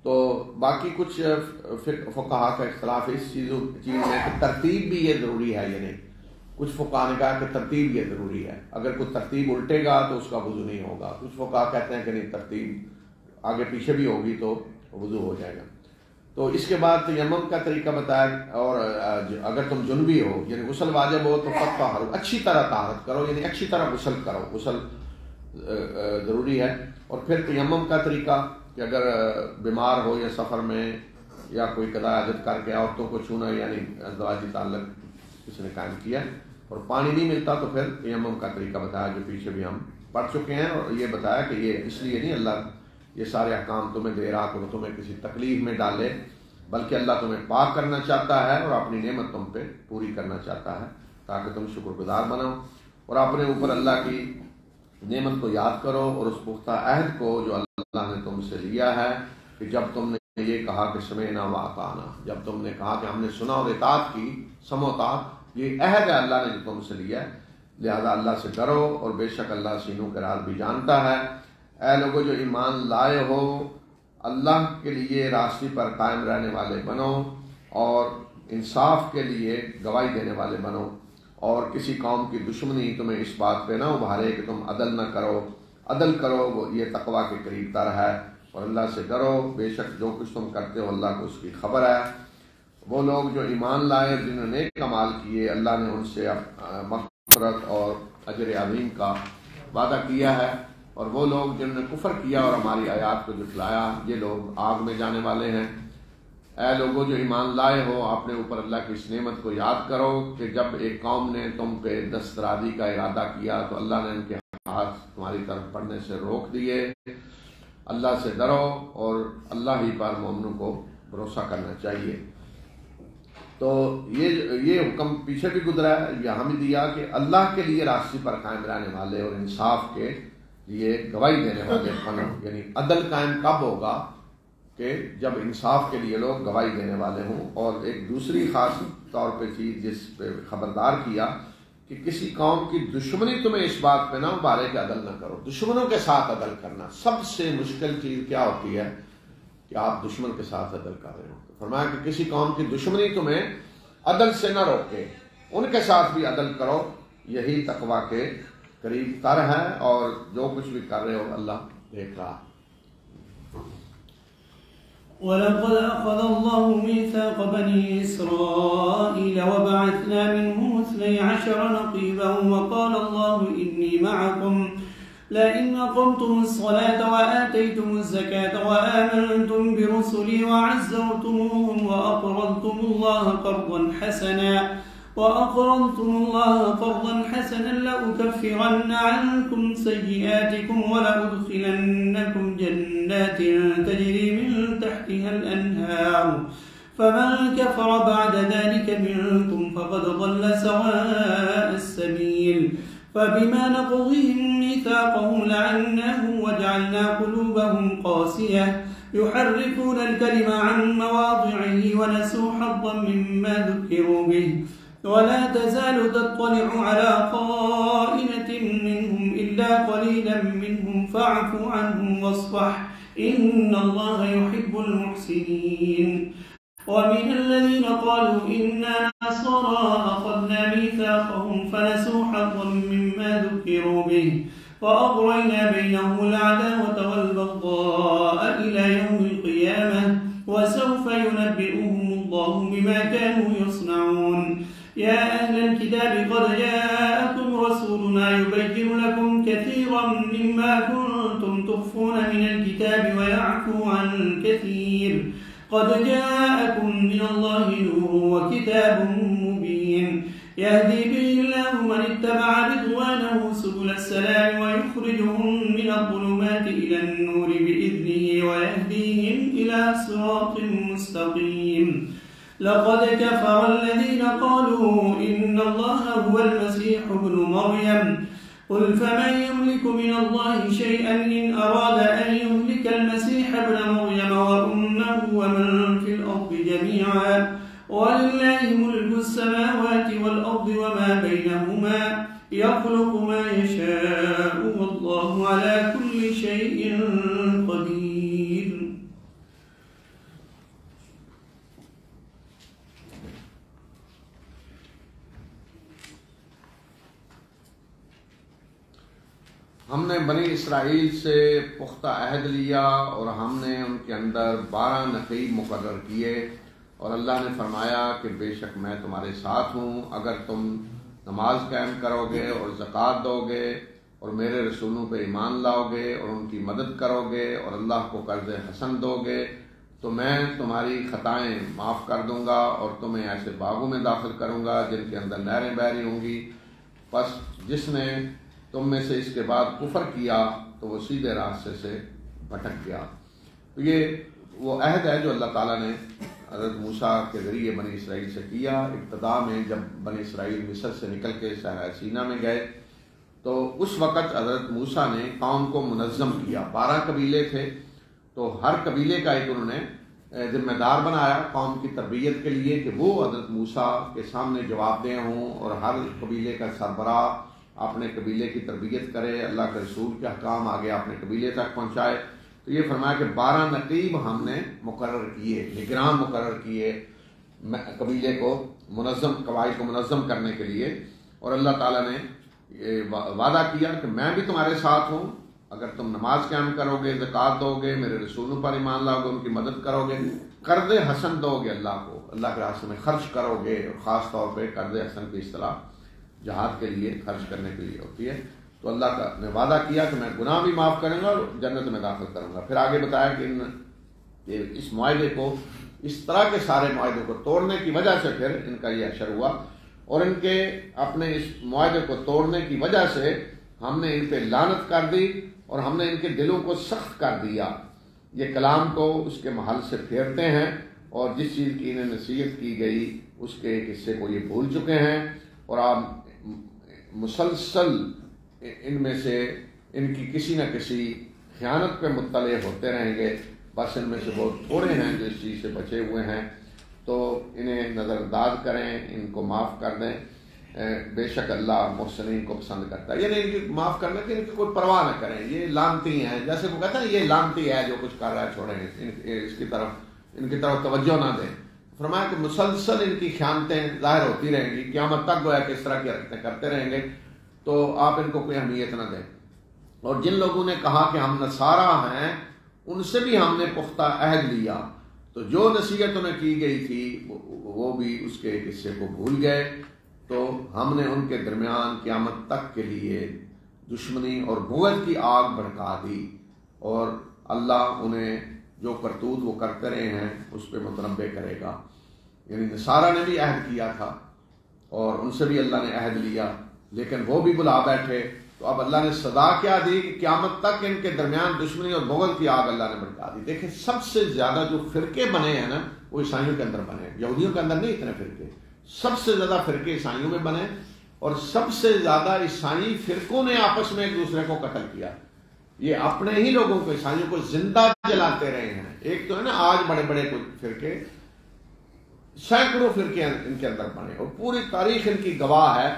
تو باقی کچھ فقہا کا اختلاف اس چیز میں کہ ترتیب بھی یہ ضروری ہے یا نہیں۔ کچھ فقہا نے کہا کہ ترتیب یہ ضروری ہے، اگر کوئی ترتیب الٹے گا تو اس کا وضو نہیں ہوگا۔ کچھ فقہا کہتے ہیں کہ نہیں، ترتیب آگے پیچھے بھی ہوگی تو وضو ہو جائے گا۔ تو اس کے بعد تیمم کا طریقہ بتایا، اور اگر تم جنبی ہو یعنی غسل واجب ہو تو فطہروا، اچھی طرح طہارت کرو، یعنی اچھی طرح غسل کرو، غسل ضروری ہے۔ اور پھر تیمم کا طریقہ کہ اگر بیمار ہو یا سفر میں یا کوئی قضاء حاجت کر کے عورتوں کو چھونا، یعنی ازدواجی تعلق کسی نے قائم کیا اور پانی نہیں ملتا تو پھر تیمم کا طریقہ بتایا، جو پیچھے بھی ہم پڑھ چکے ہیں۔ اور یہ بتایا کہ یہ اس لیے نہیں اللہ یہ سارے احکام تمہیں دے رہا کہ وہ تمہیں کسی تکلیف میں ڈالے، بلکہ اللہ تمہیں پاک کرنا چاہتا ہے اور اپنی نعمت تم پہ پوری کرنا چاہتا ہے تاکہ تم شکر گزار بنو، اور اپنے اوپر اللہ کی نعمت کو یاد کرو اور اس پختہ عہد کو جو اللہ نے تم سے لیا ہے کہ جب تم نے یہ کہا کہ سمعنا واطعنا، جب تم نے کہا کہ ہم نے سنا اور اطاعت کی، سمع و اطاعت، یہ عہد ہے اللہ نے جو تم سے لیا ہے، لہذا اللہ سے ڈرو اور بے شک اللہ سینوں کے راز بھی جانتا ہے۔ اے لوگوں جو ایمان لائے ہو، اللہ کے لیے راستے پر قائم رہنے والے بنو اور انصاف کے لیے گواہی دینے والے بنو، اور کسی قوم کی دشمنی تمہیں اس بات پہ نہ ابھارے کہ تم عدل نہ کرو، عدل کرو، وہ یہ تقویٰ کے قریب تر ہے، اور اللہ سے ڈرو، بے شک جو کچھ تم کرتے ہو اللہ کو اس کی خبر ہے۔ وہ لوگ جو ایمان لائے جنہوں نے نیک اعمال کیے، اللہ نے ان سے مغفرت اور اجر عظیم کا وعدہ کیا ہے، اور وہ لوگ جنہوں نے کفر کیا اور ہماری آیات کو جھٹلایا، یہ لوگ آگ میں جانے والے ہیں۔ اے لوگوں جو ایمان لائے ہو، اپنے اوپر اللہ کی اس نعمت کو یاد کرو کہ جب ایک قوم نے تم پہ دسترازی کا ارادہ کیا تو اللہ نے ان کے ہاتھ تمہاری طرف پڑھنے سے روک دیے۔ اللہ سے ڈرو اور اللہ ہی پر مومنوں کو بھروسہ کرنا چاہیے۔ تو یہ حکم پیچھے بھی گزرا ہے، یہاں بھی دیا کہ اللہ کے لیے راستے پر قائم رہنے والے اور انصاف کے لیے گواہی دینے والے بنو، یعنی عدل قائم کب ہوگا کہ جب انصاف کے لیے لوگ گواہی دینے والے ہوں۔ اور ایک دوسری خاص طور پہ چیز جس پہ خبردار کیا کہ کسی قوم کی دشمنی تمہیں اس بات پہ نہ ابھارے کہ عدل نہ کرو۔ دشمنوں کے ساتھ عدل کرنا سب سے مشکل چیز کیا ہوتی ہے کہ آپ دشمن کے ساتھ عدل کر رہے ہو۔ تو فرمایا کہ کسی قوم کی دشمنی تمہیں عدل سے نہ روکے، ان کے ساتھ بھی عدل کرو، یہی تقویٰ کے قریب تر ہے، اور جو کچھ بھی کر رہے ہو اللہ دیکھ رہا۔ وَلَقَدْ أَخَذَ اللَّهُ مِيثَاقَ بَنِي إِسْرَائِيلَ وَبَعَثْنَا مِنْهُمُ 12 نَقِيبًا وَقَالَ اللَّهُ إِنِّي مَعَكُمْ لَئِنْ أَقَمْتُمُ الصَّلَاةَ وَآتَيْتُمُ الزَّكَاةَ وَآمَنْتُمْ بِرُسُلِي وَعَزَّرْتُمُوهُمْ وَأَقْرَضْتُمُ اللَّهَ قَرْضًا حَسَنًا لَأُكَفِّرَنَّ عَنْكُمْ سَيِّئَاتِكُمْ وَلَأُدْخِلَنَّكُمْ جَنَّاتٍ تَجْرِي مِنْ تَحْتِهَا الْأَنْهَارُ فَمَنْ كَفَرَ بَعْدَ ذَلِكَ مِنْكُمْ فَقَدْ ضَلَّ سَوَاءَ السَّبِيلِ فَبِمَا نَقْضِهِمْ مِيثَاقَهُمْ لَعَنَّاهُمْ وَجَعَلْنَا قُلُوبَهُمْ قَاسِيَةً يحرفون الكلم عن مواضعه ونسوا حظا مما ذكروا به ولا تزال تطلع على خائنة منهم إلا قليلا منهم فاعف عنهم واصفح إن الله يحب المحسنين. ومن الذين قالوا إنا نصارى أخذنا ميثاقهم فنسوا حظا مما ذكروا به فأغرينا بينهم العداوة والبغضاء إلى يوم القيامة وسوف ينبئهم الله بما كانوا يصنعون. يا أهل الكتاب قد جاءكم رسولنا يبين لكم كثيرا مما كنتم تخفون من الكتاب ويعفو عن كثير قد جاءكم من الله نور وكتاب مبين يهدي به الله من اتبع رضوانه سبل السلام ويخرجهم من الظلمات إلى النور بإذنه ويهديهم إلى صراط مستقيم. لقد كفر الذين قالوا إن الله هو المسيح ابن مريم قل فمن يملك من الله شيئا إن أراد أن يهلك المسيح ابن مريم وأمه ومن في الأرض جميعا ولله ملك السماوات والأرض وما بينهما يخلق ما يشاء والله على كل شيء قدير. ہم نے بنی اسرائیل سے پختہ عہد لیا اور ہم نے ان کے اندر 12 نقیب مقرر کیے اور اللہ نے فرمایا کہ بے شک میں تمہارے ساتھ ہوں اگر تم نماز قائم کرو گے اور زکوٰۃ دو گے اور میرے رسولوں پہ ایمان لاؤ گے اور ان کی مدد کرو گے اور اللہ کو قرض حسن دو گے تو میں تمہاری خطائیں معاف کر دوں گا اور تمہیں ایسے باغوں میں داخل کروں گا جن کے اندر نہریں بہہ رہی ہوں گی. بس جس نے تم میں سے اس کے بعد کفر کیا تو وہ سیدھے راستے سے بھٹک گیا. تو یہ وہ عہد ہے جو اللہ تعالیٰ نے حضرت موسیٰ کے ذریعے بنی اسرائیل سے کیا. ابتدا میں جب بنی اسرائیل مصر سے نکل کے صحرائے سینا میں گئے تو اس وقت حضرت موسیٰ نے قوم کو منظم کیا. 12 قبیلے تھے تو ہر قبیلے کا ایک انہوں نے ذمہ دار بنایا قوم کی تربیت کے لیے کہ وہ حضرت موسیٰ کے سامنے جواب دہ ہوں اور ہر قبیلے کا سربراہ اپنے قبیلے کی تربیت کرے, اللہ کے رسول کے احکام آگے اپنے قبیلے تک پہنچائے. تو یہ فرمایا کہ 12 نقیب ہم نے مقرر کیے, نگران مقرر کیے قبیلے کو منظم, قبائل کو منظم کرنے کے لیے. اور اللہ تعالیٰ نے یہ وعدہ کیا کہ میں بھی تمہارے ساتھ ہوں اگر تم نماز قائم کرو گے, زکوٰۃ دو گے, میرے رسولوں پر ایمان لاؤ گے, ان کی مدد کرو گے, قرض حسن دو گے, اللہ کو اللہ کے راستے میں خرچ کرو گے. اور خاص طور پہ قرض حسن کی اصطلاح جہاد کے لیے خرچ کرنے کے لیے ہوتی ہے. تو اللہ کا نے وعدہ کیا کہ میں گناہ بھی معاف کروں گا اور جنت میں داخل کروں گا. پھر آگے بتایا کہ اس معاہدے کو, اس طرح کے سارے معاہدے کو توڑنے کی وجہ سے پھر ان کا یہ حشر ہوا اور ان کے اپنے اس معاہدے کو توڑنے کی وجہ سے ہم نے ان پہ لعنت کر دی اور ہم نے ان کے دلوں کو سخت کر دیا. یہ کلام کو اس کے محل سے پھیرتے ہیں اور جس چیز کی انہیں نصیحت کی گئی اس کے ایک حصے کو یہ بھول چکے ہیں اور آپ مسلسل ان میں سے ان کی کسی نہ کسی خیانت پہ مطلع ہوتے رہیں گے. بس ان میں سے بہت تھوڑے ہیں جو اس چیز سے بچے ہوئے ہیں, تو انہیں نظر انداز کریں, ان کو معاف کر دیں. بے شک اللہ محسنین کو پسند کرتا ہے. یعنی ان کی معاف کرنے کی ان کی کوئی پرواہ نہ کریں. یہ لعنتی ہیں, جیسے وہ کہتے ہیں یہ لعنتی ہے جو کچھ کر رہا ہے, چھوڑیں اس کی طرف توجہ نہ دیں. فرمایا کہ مسلسل ان کی خیانتیں ظاہر ہوتی رہیں گی, قیامت تک گویا کہ اس طرح کی حرکتیں کرتے رہیں گے, تو آپ ان کو کوئی اہمیت نہ دیں. اور جن لوگوں نے کہا کہ ہم نصارہ ہیں ان سے بھی ہم نے پختہ عہد لیا, تو جو نصیحت انہیں کی گئی تھی وہ بھی اس کے ایک حصے کو بھول گئے. تو ہم نے ان کے درمیان قیامت تک کے لیے دشمنی اور بغض کی آگ بھڑکا دی, اور اللہ انہیں جو کرتوت وہ کرتے رہے ہیں اس پہ متنبع کرے گا. یعنی نصارہ نے بھی عہد کیا تھا اور ان سے بھی اللہ نے عہد لیا, لیکن وہ بھی بلا بیٹھے. تو اب اللہ نے سزا کیا دی کہ قیامت تک ان کے درمیان دشمنی اور بغض کی آگ اللہ نے بھڑکا دی. دیکھیں سب سے زیادہ جو فرقے بنے ہیں نا وہ عیسائیوں کے اندر بنے, یہودیوں کے اندر نہیں اتنے فرقے. سب سے زیادہ فرقے عیسائیوں میں بنے اور سب سے زیادہ عیسائی فرقوں نے آپس میں ایک دوسرے کو قتل کیا. یہ اپنے ہی لوگوں کو، عیسائیوں کو زندہ جلاتے رہے ہیں. ایک تو ہے نا آج بڑے بڑے کچھ فرقے، سینکڑوں فرقے ان کے اندر بنے، اور پوری تاریخ ان کی گواہ ہے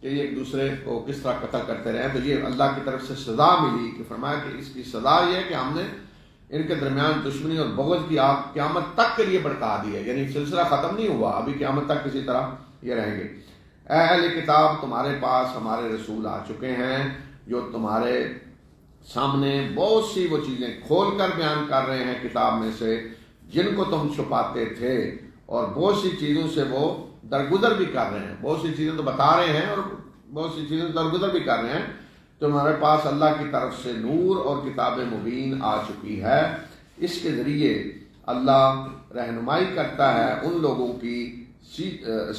کہ یہ ایک دوسرے کو کس طرح قتل کرتے رہے. تو یہ اللہ کی طرف سے سزا ملی کہ فرمایا کہ اس کی سزا یہ ہے کہ ہم نے ان کے درمیان دشمنی اور بغض کی آگ قیامت تک کے لیے بڑھا دی ہے. یعنی سلسلہ ختم نہیں ہوا، ابھی قیامت تک کسی طرح یہ رہیں گے. اے اہل کتاب، تمہارے پاس ہمارے رسول آ چکے ہیں جو تمہارے سامنے بہت سی وہ چیزیں کھول کر بیان کر رہے ہیں کتاب میں سے جن کو تم چھپاتے تھے، اور بہت سی چیزوں سے وہ درگزر بھی کر رہے ہیں. بہت سی چیزیں تو بتا رہے ہیں اور بہت سی چیزیں درگزر بھی کر رہے ہیں. تمہارے پاس اللہ کی طرف سے نور اور کتاب مبین آ چکی ہے. اس کے ذریعے اللہ رہنمائی کرتا ہے ان لوگوں کی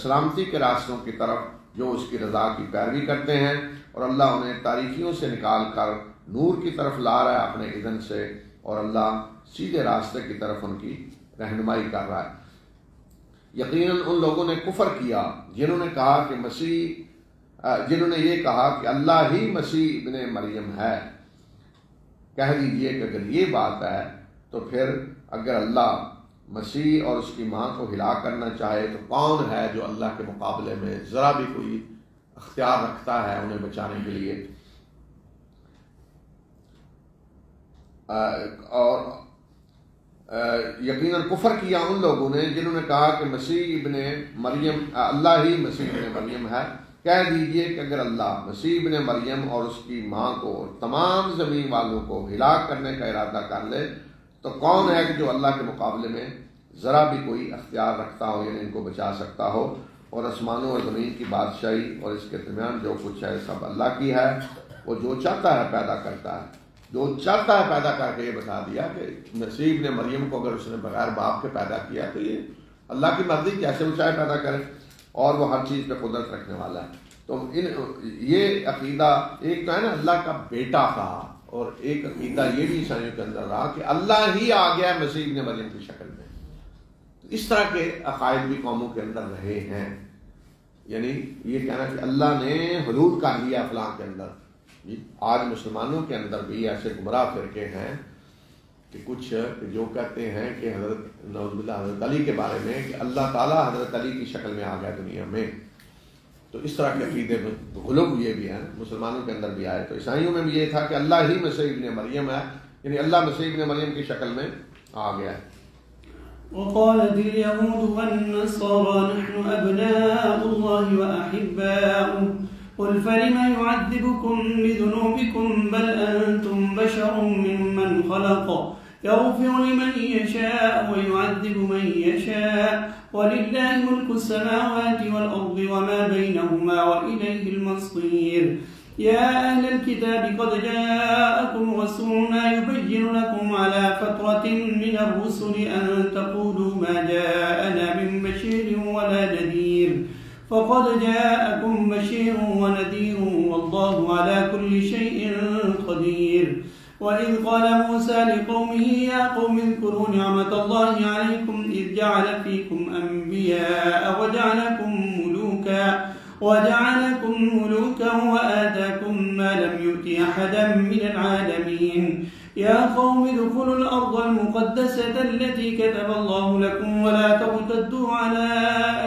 سلامتی کے راستوں کی طرف جو اس کی رضا کی پیروی کرتے ہیں، اور اللہ انہیں تاریکیوں سے نکال کر نور کی طرف لا رہا ہے اپنے اذن سے، اور اللہ سیدھے راستے کی طرف ان کی رہنمائی کر رہا ہے. یقیناً ان لوگوں نے کفر کیا جنہوں نے کہا کہ جنہوں نے یہ کہا کہ اللہ ہی مسیح ابن مریم ہے. کہہ دیجئے کہ اگر یہ بات ہے تو پھر اگر اللہ مسیح اور اس کی ماں کو ہلاک کرنا چاہے تو کون ہے جو اللہ کے مقابلے میں ذرا بھی کوئی اختیار رکھتا ہے انہیں بچانے کے لیے. اور یقیناً کفر کیا ان لوگوں نے جنہوں نے کہا کہ مسیح ابن مریم، اللہ ہی مسیح ابن مریم ہے. کہہ دیجئے کہ اگر اللہ مسیح ابن مریم اور اس کی ماں کو اور تمام زمین والوں کو ہلاک کرنے کا ارادہ کر لے تو کون ہے کہ جو اللہ کے مقابلے میں ذرا بھی کوئی اختیار رکھتا ہو، یعنی ان کو بچا سکتا ہو. اور آسمانوں اور زمین کی بادشاہی اور اس کے درمیان جو کچھ ہے سب اللہ کی ہے. وہ جو چاہتا ہے پیدا کرتا ہے، جو چاہتا ہے پیدا کر کے یہ بتا دیا کہ مسیح ابن مریم کو اگر اس نے بغیر باپ کے پیدا کیا تو یہ اللہ کی مرضی، کیسے وہ چاہے پیدا کرے، اور وہ ہر چیز پہ قدرت رکھنے والا ہے. تو یہ عقیدہ ایک تو ہے نا اللہ کا بیٹا کہا، اور ایک عقیدہ یہ بھی عیسائیوں کے اندر رہا کہ اللہ ہی آ گیا مسیح ابن مریم کی شکل میں. اس طرح کے عقائد بھی قوموں کے اندر رہے ہیں. یعنی یہ کہنا کہ اللہ نے حلول کر لیا فلاں کے اندر. آج مسلمانوں کے اندر بھی ایسے گمراہ فرقے ہیں کہ کچھ جو کہتے ہیں کہ حضرت نعوذ باللہ حضرت علی کے بارے میں کہ اللہ تعالیٰ حضرت علی کی شکل میں آ گیا دنیا میں. تو اس طرح کے عقیدے میں غلو یہ بھی ہے مسلمانوں کے اندر بھی آئے. تو عیسائیوں میں بھی یہ تھا کہ اللہ ہی مسیح ابن مریم ہے، یعنی اللہ مسیح ابن مریم کی شکل میں آ گیا ہے. وقالت اليهود والنصارى نحن أبناء الله وأحباؤه قل فلم يعذبكم بذنوبكم بل أنتم بشر ممن خلق يغفر لمن يشاء ويعذب من يشاء ولله ملك السماوات والأرض وما بينهما وإليه المصير. يا أهل الكتاب قد جاءكم رسولنا يبين لكم على فترة من الرسل أن تقولوا ما جاءنا من بشير ولا نذير فقد جاءكم بشير ونذير والله على كل شيء قدير. وإذ قال موسى لقومه يا قوم اذكروا نعمة الله عليكم إذ جعل فيكم أنبياء وجعلكم ملوكا وآتاكم ما لم يؤت أحدا من العالمين. يا قوم ادخلوا الأرض المقدسة التي كتب الله لكم ولا ترتدوا على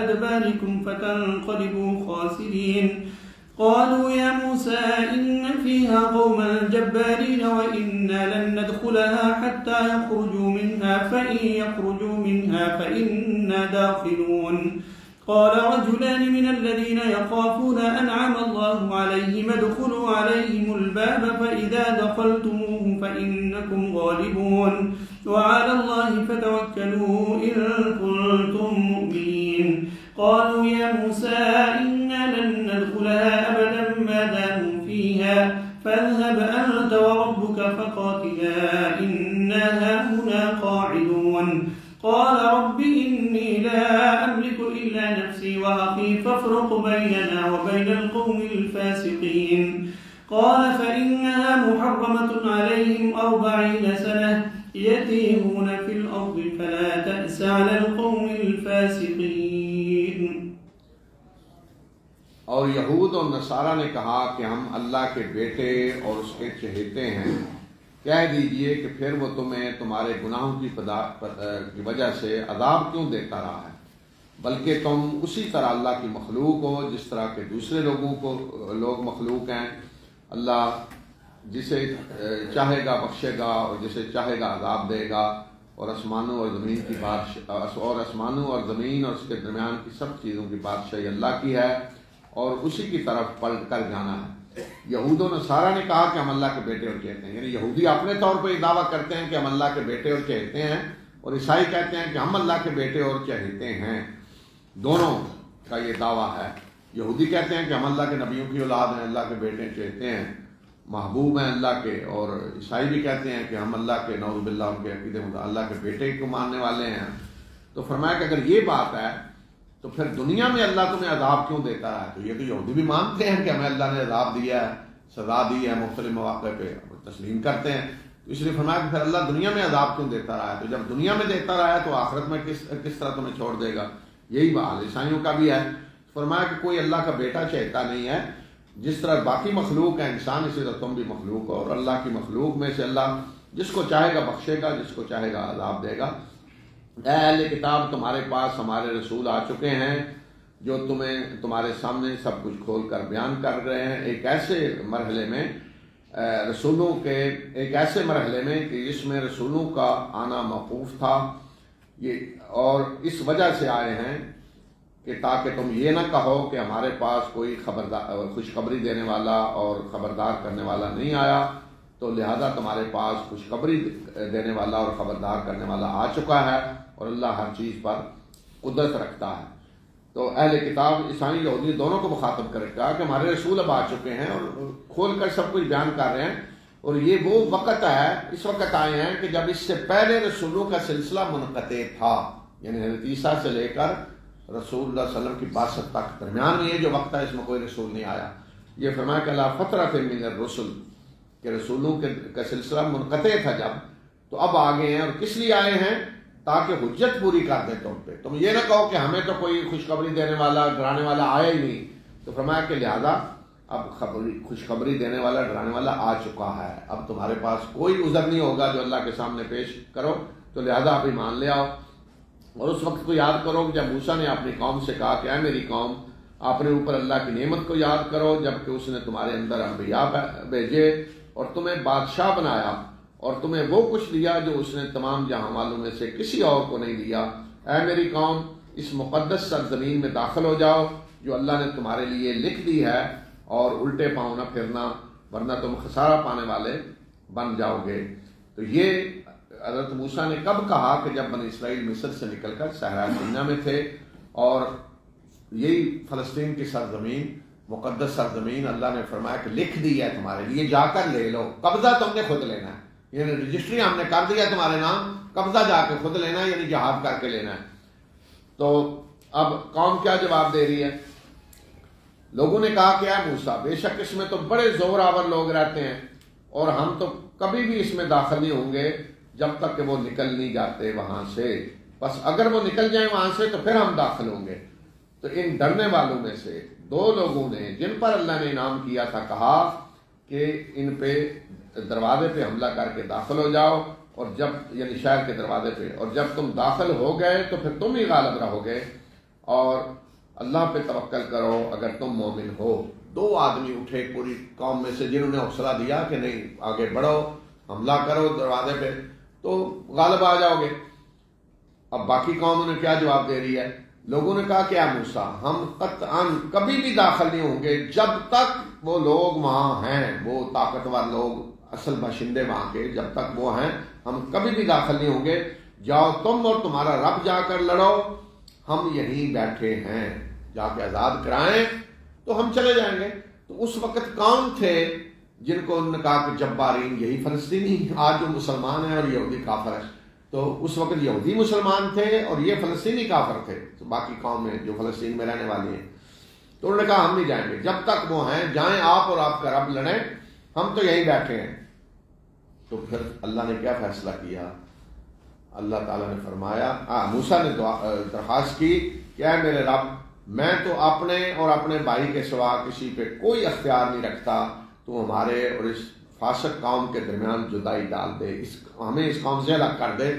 أدباركم فتنقلبوا خاسرين. قالوا يا موسى إن فيها قوما جبارين وإنا لن ندخلها حتى يخرجوا منها فإن يخرجوا منها فإنا داخلون. قال رجلان من الذين يخافون أنعم الله عليهم ادخلوا عليهم الباب فإذا دخلتموه فإنكم غالبون وعلى الله فتوكلوا إن كنتم مؤمنين. قالوا يا موسى إنا لن ندخلها أبدا ما داموا فيها فاذهب أنت وربك فقاتلا إنا هاهنا قاعدون. قال رب إني لا أملك إلا نفسي وأخي فافرق بيننا وبين القوم الفاسقين. قال فإنها محرمة عليهم 40 سنة يتيهون في الأرض فلا تأس على القوم الفاسقين. اور یہود اور نصارہ نے کہا کہ ہم اللہ کے بیٹے اور اس کے چہیتے ہیں. کہہ دیجئے کہ پھر وہ تمہیں تمہارے گناہوں کی وجہ سے عذاب کیوں دیتا رہا ہے، بلکہ تم اسی طرح اللہ کی مخلوق ہو جس طرح کے دوسرے لوگ مخلوق ہیں۔ اللہ جسے چاہے گا بخشے گا اور جسے چاہے گا عذاب دے گا، اور آسمانوں اور زمین کی آسمانوں اور زمین اور اس کے درمیان کی سب چیزوں کی بادشاہی اللہ کی ہے، اور اسی کی طرف پلٹ کر جانا ہے۔ یہود و نصارہ نے کہا کہ ہم اللہ کے بیٹے اور چہیتے ہیں، یعنی یہودی اپنے طور پہ یہ دعویٰ کرتے ہیں کہ ہم اللہ کے بیٹے اور چہیتے ہیں، اور عیسائی کہتے ہیں کہ ہم اللہ کے بیٹے اور چہیتے ہیں۔ دونوں کا یہ دعویٰ ہے۔ یہودی کہتے ہیں کہ ہم اللہ کے نبیوں کی اولاد ہیں، اللہ کے بیٹے چہیتے ہیں، محبوب ہیں اللہ کے، اور عیسائی بھی کہتے ہیں کہ ہم اللہ کے نعوذ باللہ ان کے عقیدے میں اللہ کے بیٹے کو ماننے والے ہیں۔ تو فرمایا کہ اگر یہ بات ہے تو پھر دنیا میں اللہ تمہیں عذاب کیوں دیتا ہے؟ تو یہ تو یہودی بھی مانتے ہیں کہ ہمیں اللہ نے عذاب دیا ہے، سزا دی ہے مختلف مواقع پہ، تسلیم کرتے ہیں۔ تو اس لیے فرمایا کہ پھر اللہ دنیا میں عذاب کیوں دیتا رہا ہے؟ تو جب دنیا میں دیتا رہا ہے تو آخرت میں کس طرح تمہیں چھوڑ دے گا؟ یہی بات عیسائیوں کا بھی ہے۔ فرمایا کہ کوئی اللہ کا بیٹا چہتا نہیں ہے، جس طرح باقی مخلوق ہیں انسان، اسی طرح تم بھی مخلوق ہو، اور اللہ کی مخلوق میں سے اللہ جس کو چاہے گا بخشے گا، جس کو چاہے گا عذاب دے گا۔ اے اہل کتاب، تمہارے پاس ہمارے رسول آ چکے ہیں جو تمہارے سامنے سب کچھ کھول کر بیان کر رہے ہیں، ایک ایسے مرحلے میں کہ اس میں رسولوں کا آنا موقوف تھا، اور اس وجہ سے آئے ہیں کہ تاکہ تم یہ نہ کہو کہ ہمارے پاس کوئی خوشخبری دینے والا اور خبردار کرنے والا نہیں آیا، تو لہذا تمہارے پاس خوشخبری دینے والا اور خبردار کرنے والا آ چکا ہے، اور اللہ ہر چیز پر قدرت رکھتا ہے۔ تو اہل کتاب عیسائی یہودی دونوں کو مخاطب کر کہا کہ ہمارے رسول اب آ چکے ہیں اور کھول کر سب کچھ بیان کر رہے ہیں، اور یہ وہ وقت ہے، اس وقت آئے ہیں کہ جب اس سے پہلے رسولوں کا سلسلہ منقطع تھا، یعنی حضرت عیسیٰ سے لے کر رسول اللہ صلی اللہ علیہ وسلم کی بعثت تک درمیان میں یہ جو وقت ہے اس میں کوئی رسول نہیں آیا۔ یہ فرمایا کہ اللہ فترۃ من الرسل، کہ رسولوں کا سلسلہ منقطع تھا جب، تو اب آگے ہیں، اور کس لیے آئے ہیں؟ تاکہ حجت پوری کر دیں تم پہ، تم یہ نہ کہو کہ ہمیں تو کوئی خوشخبری دینے والا ڈرانے والا آیا ہی نہیں۔ تو فرمایا کہ لہذا اب خوشخبری دینے والا ڈرانے والا آ چکا ہے، اب تمہارے پاس کوئی عذر نہیں ہوگا جو اللہ کے سامنے پیش کرو، تو لہذا آپ ایمان لے آؤ۔ اور اس وقت کو یاد کرو کہ جب موسیٰ نے اپنی قوم سے کہا کہ اے میری قوم، اپنے اوپر اللہ کی نعمت کو یاد کرو جبکہ اس نے تمہارے اندر انبیاء بھیجے اور تمہیں بادشاہ بنایا، اور تمہیں وہ کچھ دیا جو اس نے تمام جہاں والوں میں سے کسی اور کو نہیں دیا۔ اے میری قوم، اس مقدس سرزمین میں داخل ہو جاؤ جو اللہ نے تمہارے لیے لکھ دی ہے، اور الٹے پاؤں نہ پھرنا ورنہ تم خسارہ پانے والے بن جاؤ گے۔ تو یہ حضرت موسیٰ نے کب کہا؟ کہ جب بنی اسرائیل مصر سے نکل کر صحرا سینا میں تھے، اور یہی فلسطین کی سرزمین، مقدس سرزمین اللہ نے فرمایا کہ لکھ دی ہے تمہارے لیے، جا کر لے لو، قبضہ تم نے خود لینا ہے، یعنی رجسٹری ہم نے کر دیا تمہارے نام، قبضہ جا کے خود لینا ہے، یعنی جہاد کر کے لینا ہے۔ تو اب قوم کیا جواب دے رہی ہے؟ لوگوں نے کہا کہ اے موسیٰ، بے شک اس میں تو بڑے زور آور لوگ رہتے ہیں، اور ہم تو کبھی بھی اس میں داخل نہیں ہوں گے جب تک کہ وہ نکل نہیں جاتے وہاں سے، بس اگر وہ نکل جائیں وہاں سے تو پھر ہم داخل ہوں گے۔ تو ان ڈرنے والوں میں سے دو لوگوں نے، جن پر اللہ نے انعام کیا تھا، کہا کہ ان پہ دروازے پہ حملہ کر کے داخل ہو جاؤ، اور جب یعنی شہر کے دروازے پہ، اور جب تم داخل ہو گئے تو پھر تم ہی غالب رہو گے، اور اللہ پہ توکل کرو اگر تم مومن ہو۔ دو آدمی اٹھے پوری قوم میں سے جنہوں نے حوصلہ دیا کہ نہیں، آگے بڑھو، حملہ کرو دروازے پہ تو غالب آ جاؤ گے۔ اب باقی قوموں نے کیا جواب دے رہی ہے؟ لوگوں نے کہا کہ اے موسیٰ، ہم قطعاً کبھی بھی داخل نہیں ہوں گے جب تک وہ لوگ وہاں ہیں، وہ طاقتور لوگ، اصل باشندے وہاں کے، جب تک وہ ہیں ہم کبھی بھی داخل نہیں ہوں گے۔ جاؤ تم اور تمہارا رب جا کر لڑو، ہم یہیں بیٹھے ہیں، جا کے آزاد کرائیں تو ہم چلے جائیں گے۔ تو اس وقت کون تھے جن کو انہوں نے کہا کہ جبارین؟ یہی فلسطینی آج جو مسلمان ہیں اور یہودی کافر ہیں۔ تو اس وقت یہودی مسلمان تھے اور یہ فلسطینی کافر تھے، تو باقی قومیں جو فلسطین میں رہنے والی ہیں۔ تو انہوں نے کہا ہم نہیں جائیں گے جب تک وہ ہیں، جائیں آپ اور آپ کا رب لڑیں، ہم تو یہیں بیٹھے ہیں۔ تو پھر اللہ نے کیا فیصلہ کیا؟ اللہ تعالیٰ نے فرمایا، موسیٰ نے درخواست کی کہ اے میرے رب، میں تو اپنے اور اپنے بھائی کے سوا کسی پہ کوئی اختیار نہیں رکھتا، تو ہمارے اور اس فاسق قوم کے درمیان جدائی ڈال دے، ہمیں اس قوم سے الگ کر دے،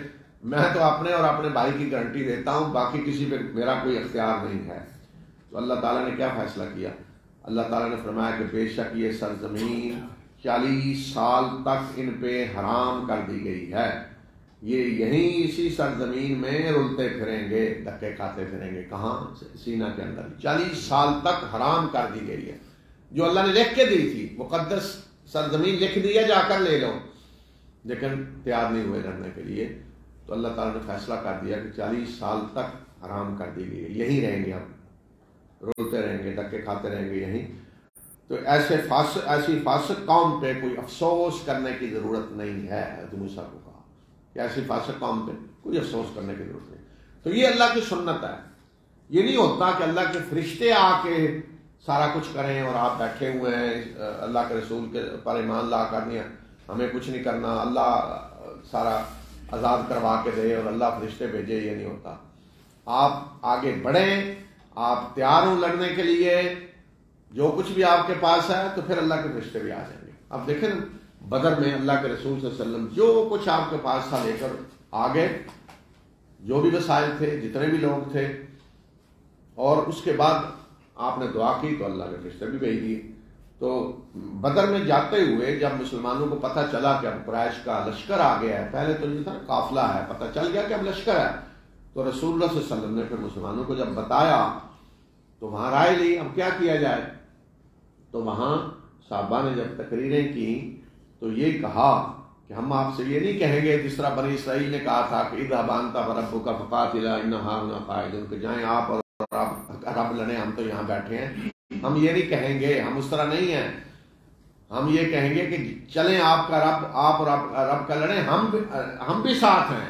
میں تو اپنے اور اپنے بھائی کی گارنٹی دیتا ہوں، باقی کسی پہ میرا کوئی اختیار نہیں ہے۔ تو اللہ تعالیٰ نے کیا فیصلہ کیا؟ اللہ تعالیٰ نے فرمایا کہ بے شک یہ سرزمین 40 سال تک ان پہ حرام کر دی گئی ہے، یہ یہیں اسی سرزمین میں رلتے پھریں گے، دھکے کھاتے پھریں گے۔ کہاں؟ سینہ کے اندر 40 سال تک حرام کر دی گئی ہے، جو اللہ نے لکھ کے دی تھی، مقدس سرزمین لکھ دیا جا کر لے لو، لیکن تیار نہیں ہوئے رہنے کے لیے۔ تو اللہ تعالیٰ نے فیصلہ کر دیا کہ 40 سال تک حرام کر دی گئی ہے، یہیں رہیں گے، ہم رولتے رہیں گے، دھکے کھاتے رہیں گے یہیں۔ تو ایسی فاسق قوم پہ کوئی افسوس کرنے کی ضرورت نہیں ہے۔ حضرت موسیٰ کو کہا کہ ایسی فاسق قوم پہ کوئی افسوس کرنے کی ضرورت نہیں۔ تو یہ اللہ کی سنت ہے، یہ نہیں ہوتا کہ اللہ کے فرشتے آ کے سارا کچھ کریں اور آپ بیٹھے ہوئے ہیں اللہ کے رسول کے پر ایمان لا کر نہیں، ہمیں کچھ نہیں کرنا، اللہ سارا آزاد کروا کے دے اور اللہ فرشتے بھیجے، یہ نہیں ہوتا۔ آپ آگے بڑھیں، آپ تیار ہوں لڑنے کے لیے، جو کچھ بھی آپ کے پاس ہے، تو پھر اللہ کے فرشتے بھی آ جائیں گے۔ اب دیکھیں بدر میں اللہ کے رسول صلی اللہ علیہ وسلم جو کچھ آپ کے پاس تھا لے کر آگے، جو بھی وسائل تھے، جتنے بھی لوگ تھے، اور اس کے بعد آپ نے دعا کی تو اللہ کے فرشتے بھی بھیج دیے۔ تو بدر میں جاتے ہوئے جب مسلمانوں کو پتہ چلا کہ اب قریش کا لشکر آ گیا ہے، پہلے تو یہ تھا قافلہ ہے، پتہ چل گیا کہ اب لشکر ہے، تو رسول اللہ صلی اللہ علیہ وسلم نے پھر مسلمانوں کو جب بتایا تو وہاں رائے لی اب کیا کیا جائے۔ تو وہاں صحابہ نے جب تقریریں کی تو یہ کہا کہ ہم آپ سے یہ نہیں کہیں گے جس طرح بنی اسرائیل نے کہا تھا کہ اذهب انت وربك فقاتلا ان هاهنا قاعدون، کہ جائیں آپ اور رب لڑیں، ہم تو یہاں بیٹھے ہیں۔ ہم یہ نہیں کہیں گے، ہم اس طرح نہیں ہیں، ہم یہ کہیں گے کہ چلیں آپ کا رب، آپ اور رب کا لڑیں، ہم بھی ساتھ ہیں۔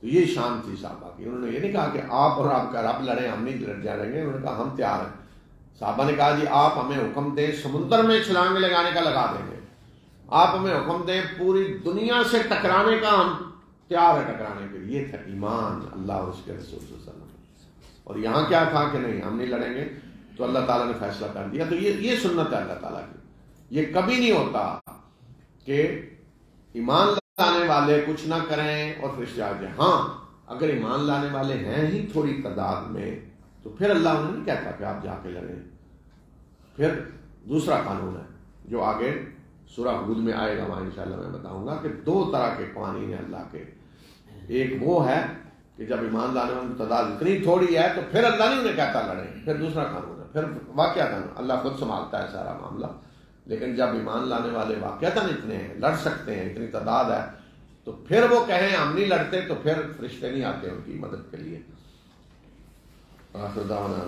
تو یہ شان تھی صحابہ کی، انہوں نے یہ نہیں کہا کہ آپ اور آپ کا رب لڑیں، ہم نہیں لڑ جائیں گے، انہوں نے کہا ہم تیار ہیں۔ صحابہ نے کہا جی آپ ہمیں حکم دیں سمندر میں چھلانگ لگانے کا، لگا دیں گے، آپ ہمیں حکم دیں پوری دنیا سے ٹکرانے کا، ہم تیار ہے ٹکرانے کے لیے۔ یہ تھا ایمان اللہ اور اس کے رسول صلی اللہ علیہ وسلم۔ اور یہاں کیا تھا کہ نہیں ہم نہیں لڑیں گے، تو اللہ تعالیٰ نے فیصلہ کر دیا۔ تو یہ سنت ہے اللہ تعالیٰ کی، یہ کبھی نہیں ہوتا کہ ایمان لانے والے کچھ نہ کریں اور فرشتے آ جائیں۔ ہاں اگر ایمان لانے والے ہیں ہی تھوڑی تعداد میں تو پھر اللہ انہیں نہیں کہتا کہ آپ جا کے لڑیں۔ پھر دوسرا قانون ہے جو آگے سورہ ہود میں آئے گا، وہاں انشاءاللہ میں بتاؤں گا کہ 2 طرح کے قوانین ہیں اللہ کے۔ ایک وہ ہے کہ جب ایمان لانے والوں کی تعداد اتنی تھوڑی ہے تو پھر اللہ نہیں انہیں کہتا لڑیں، پھر دوسرا قانون ہے، پھر واقعتاً اللہ خود سنبھالتا ہے سارا معاملہ۔ لیکن جب ایمان لانے والے واقعتاً اتنے ہیں، لڑ سکتے ہیں، اتنی تعداد ہے، تو پھر وہ کہیں ہم نہیں لڑتے، تو پھر فرشتے نہیں آتے ان کی مدد کے لیے۔ آخر دعوانا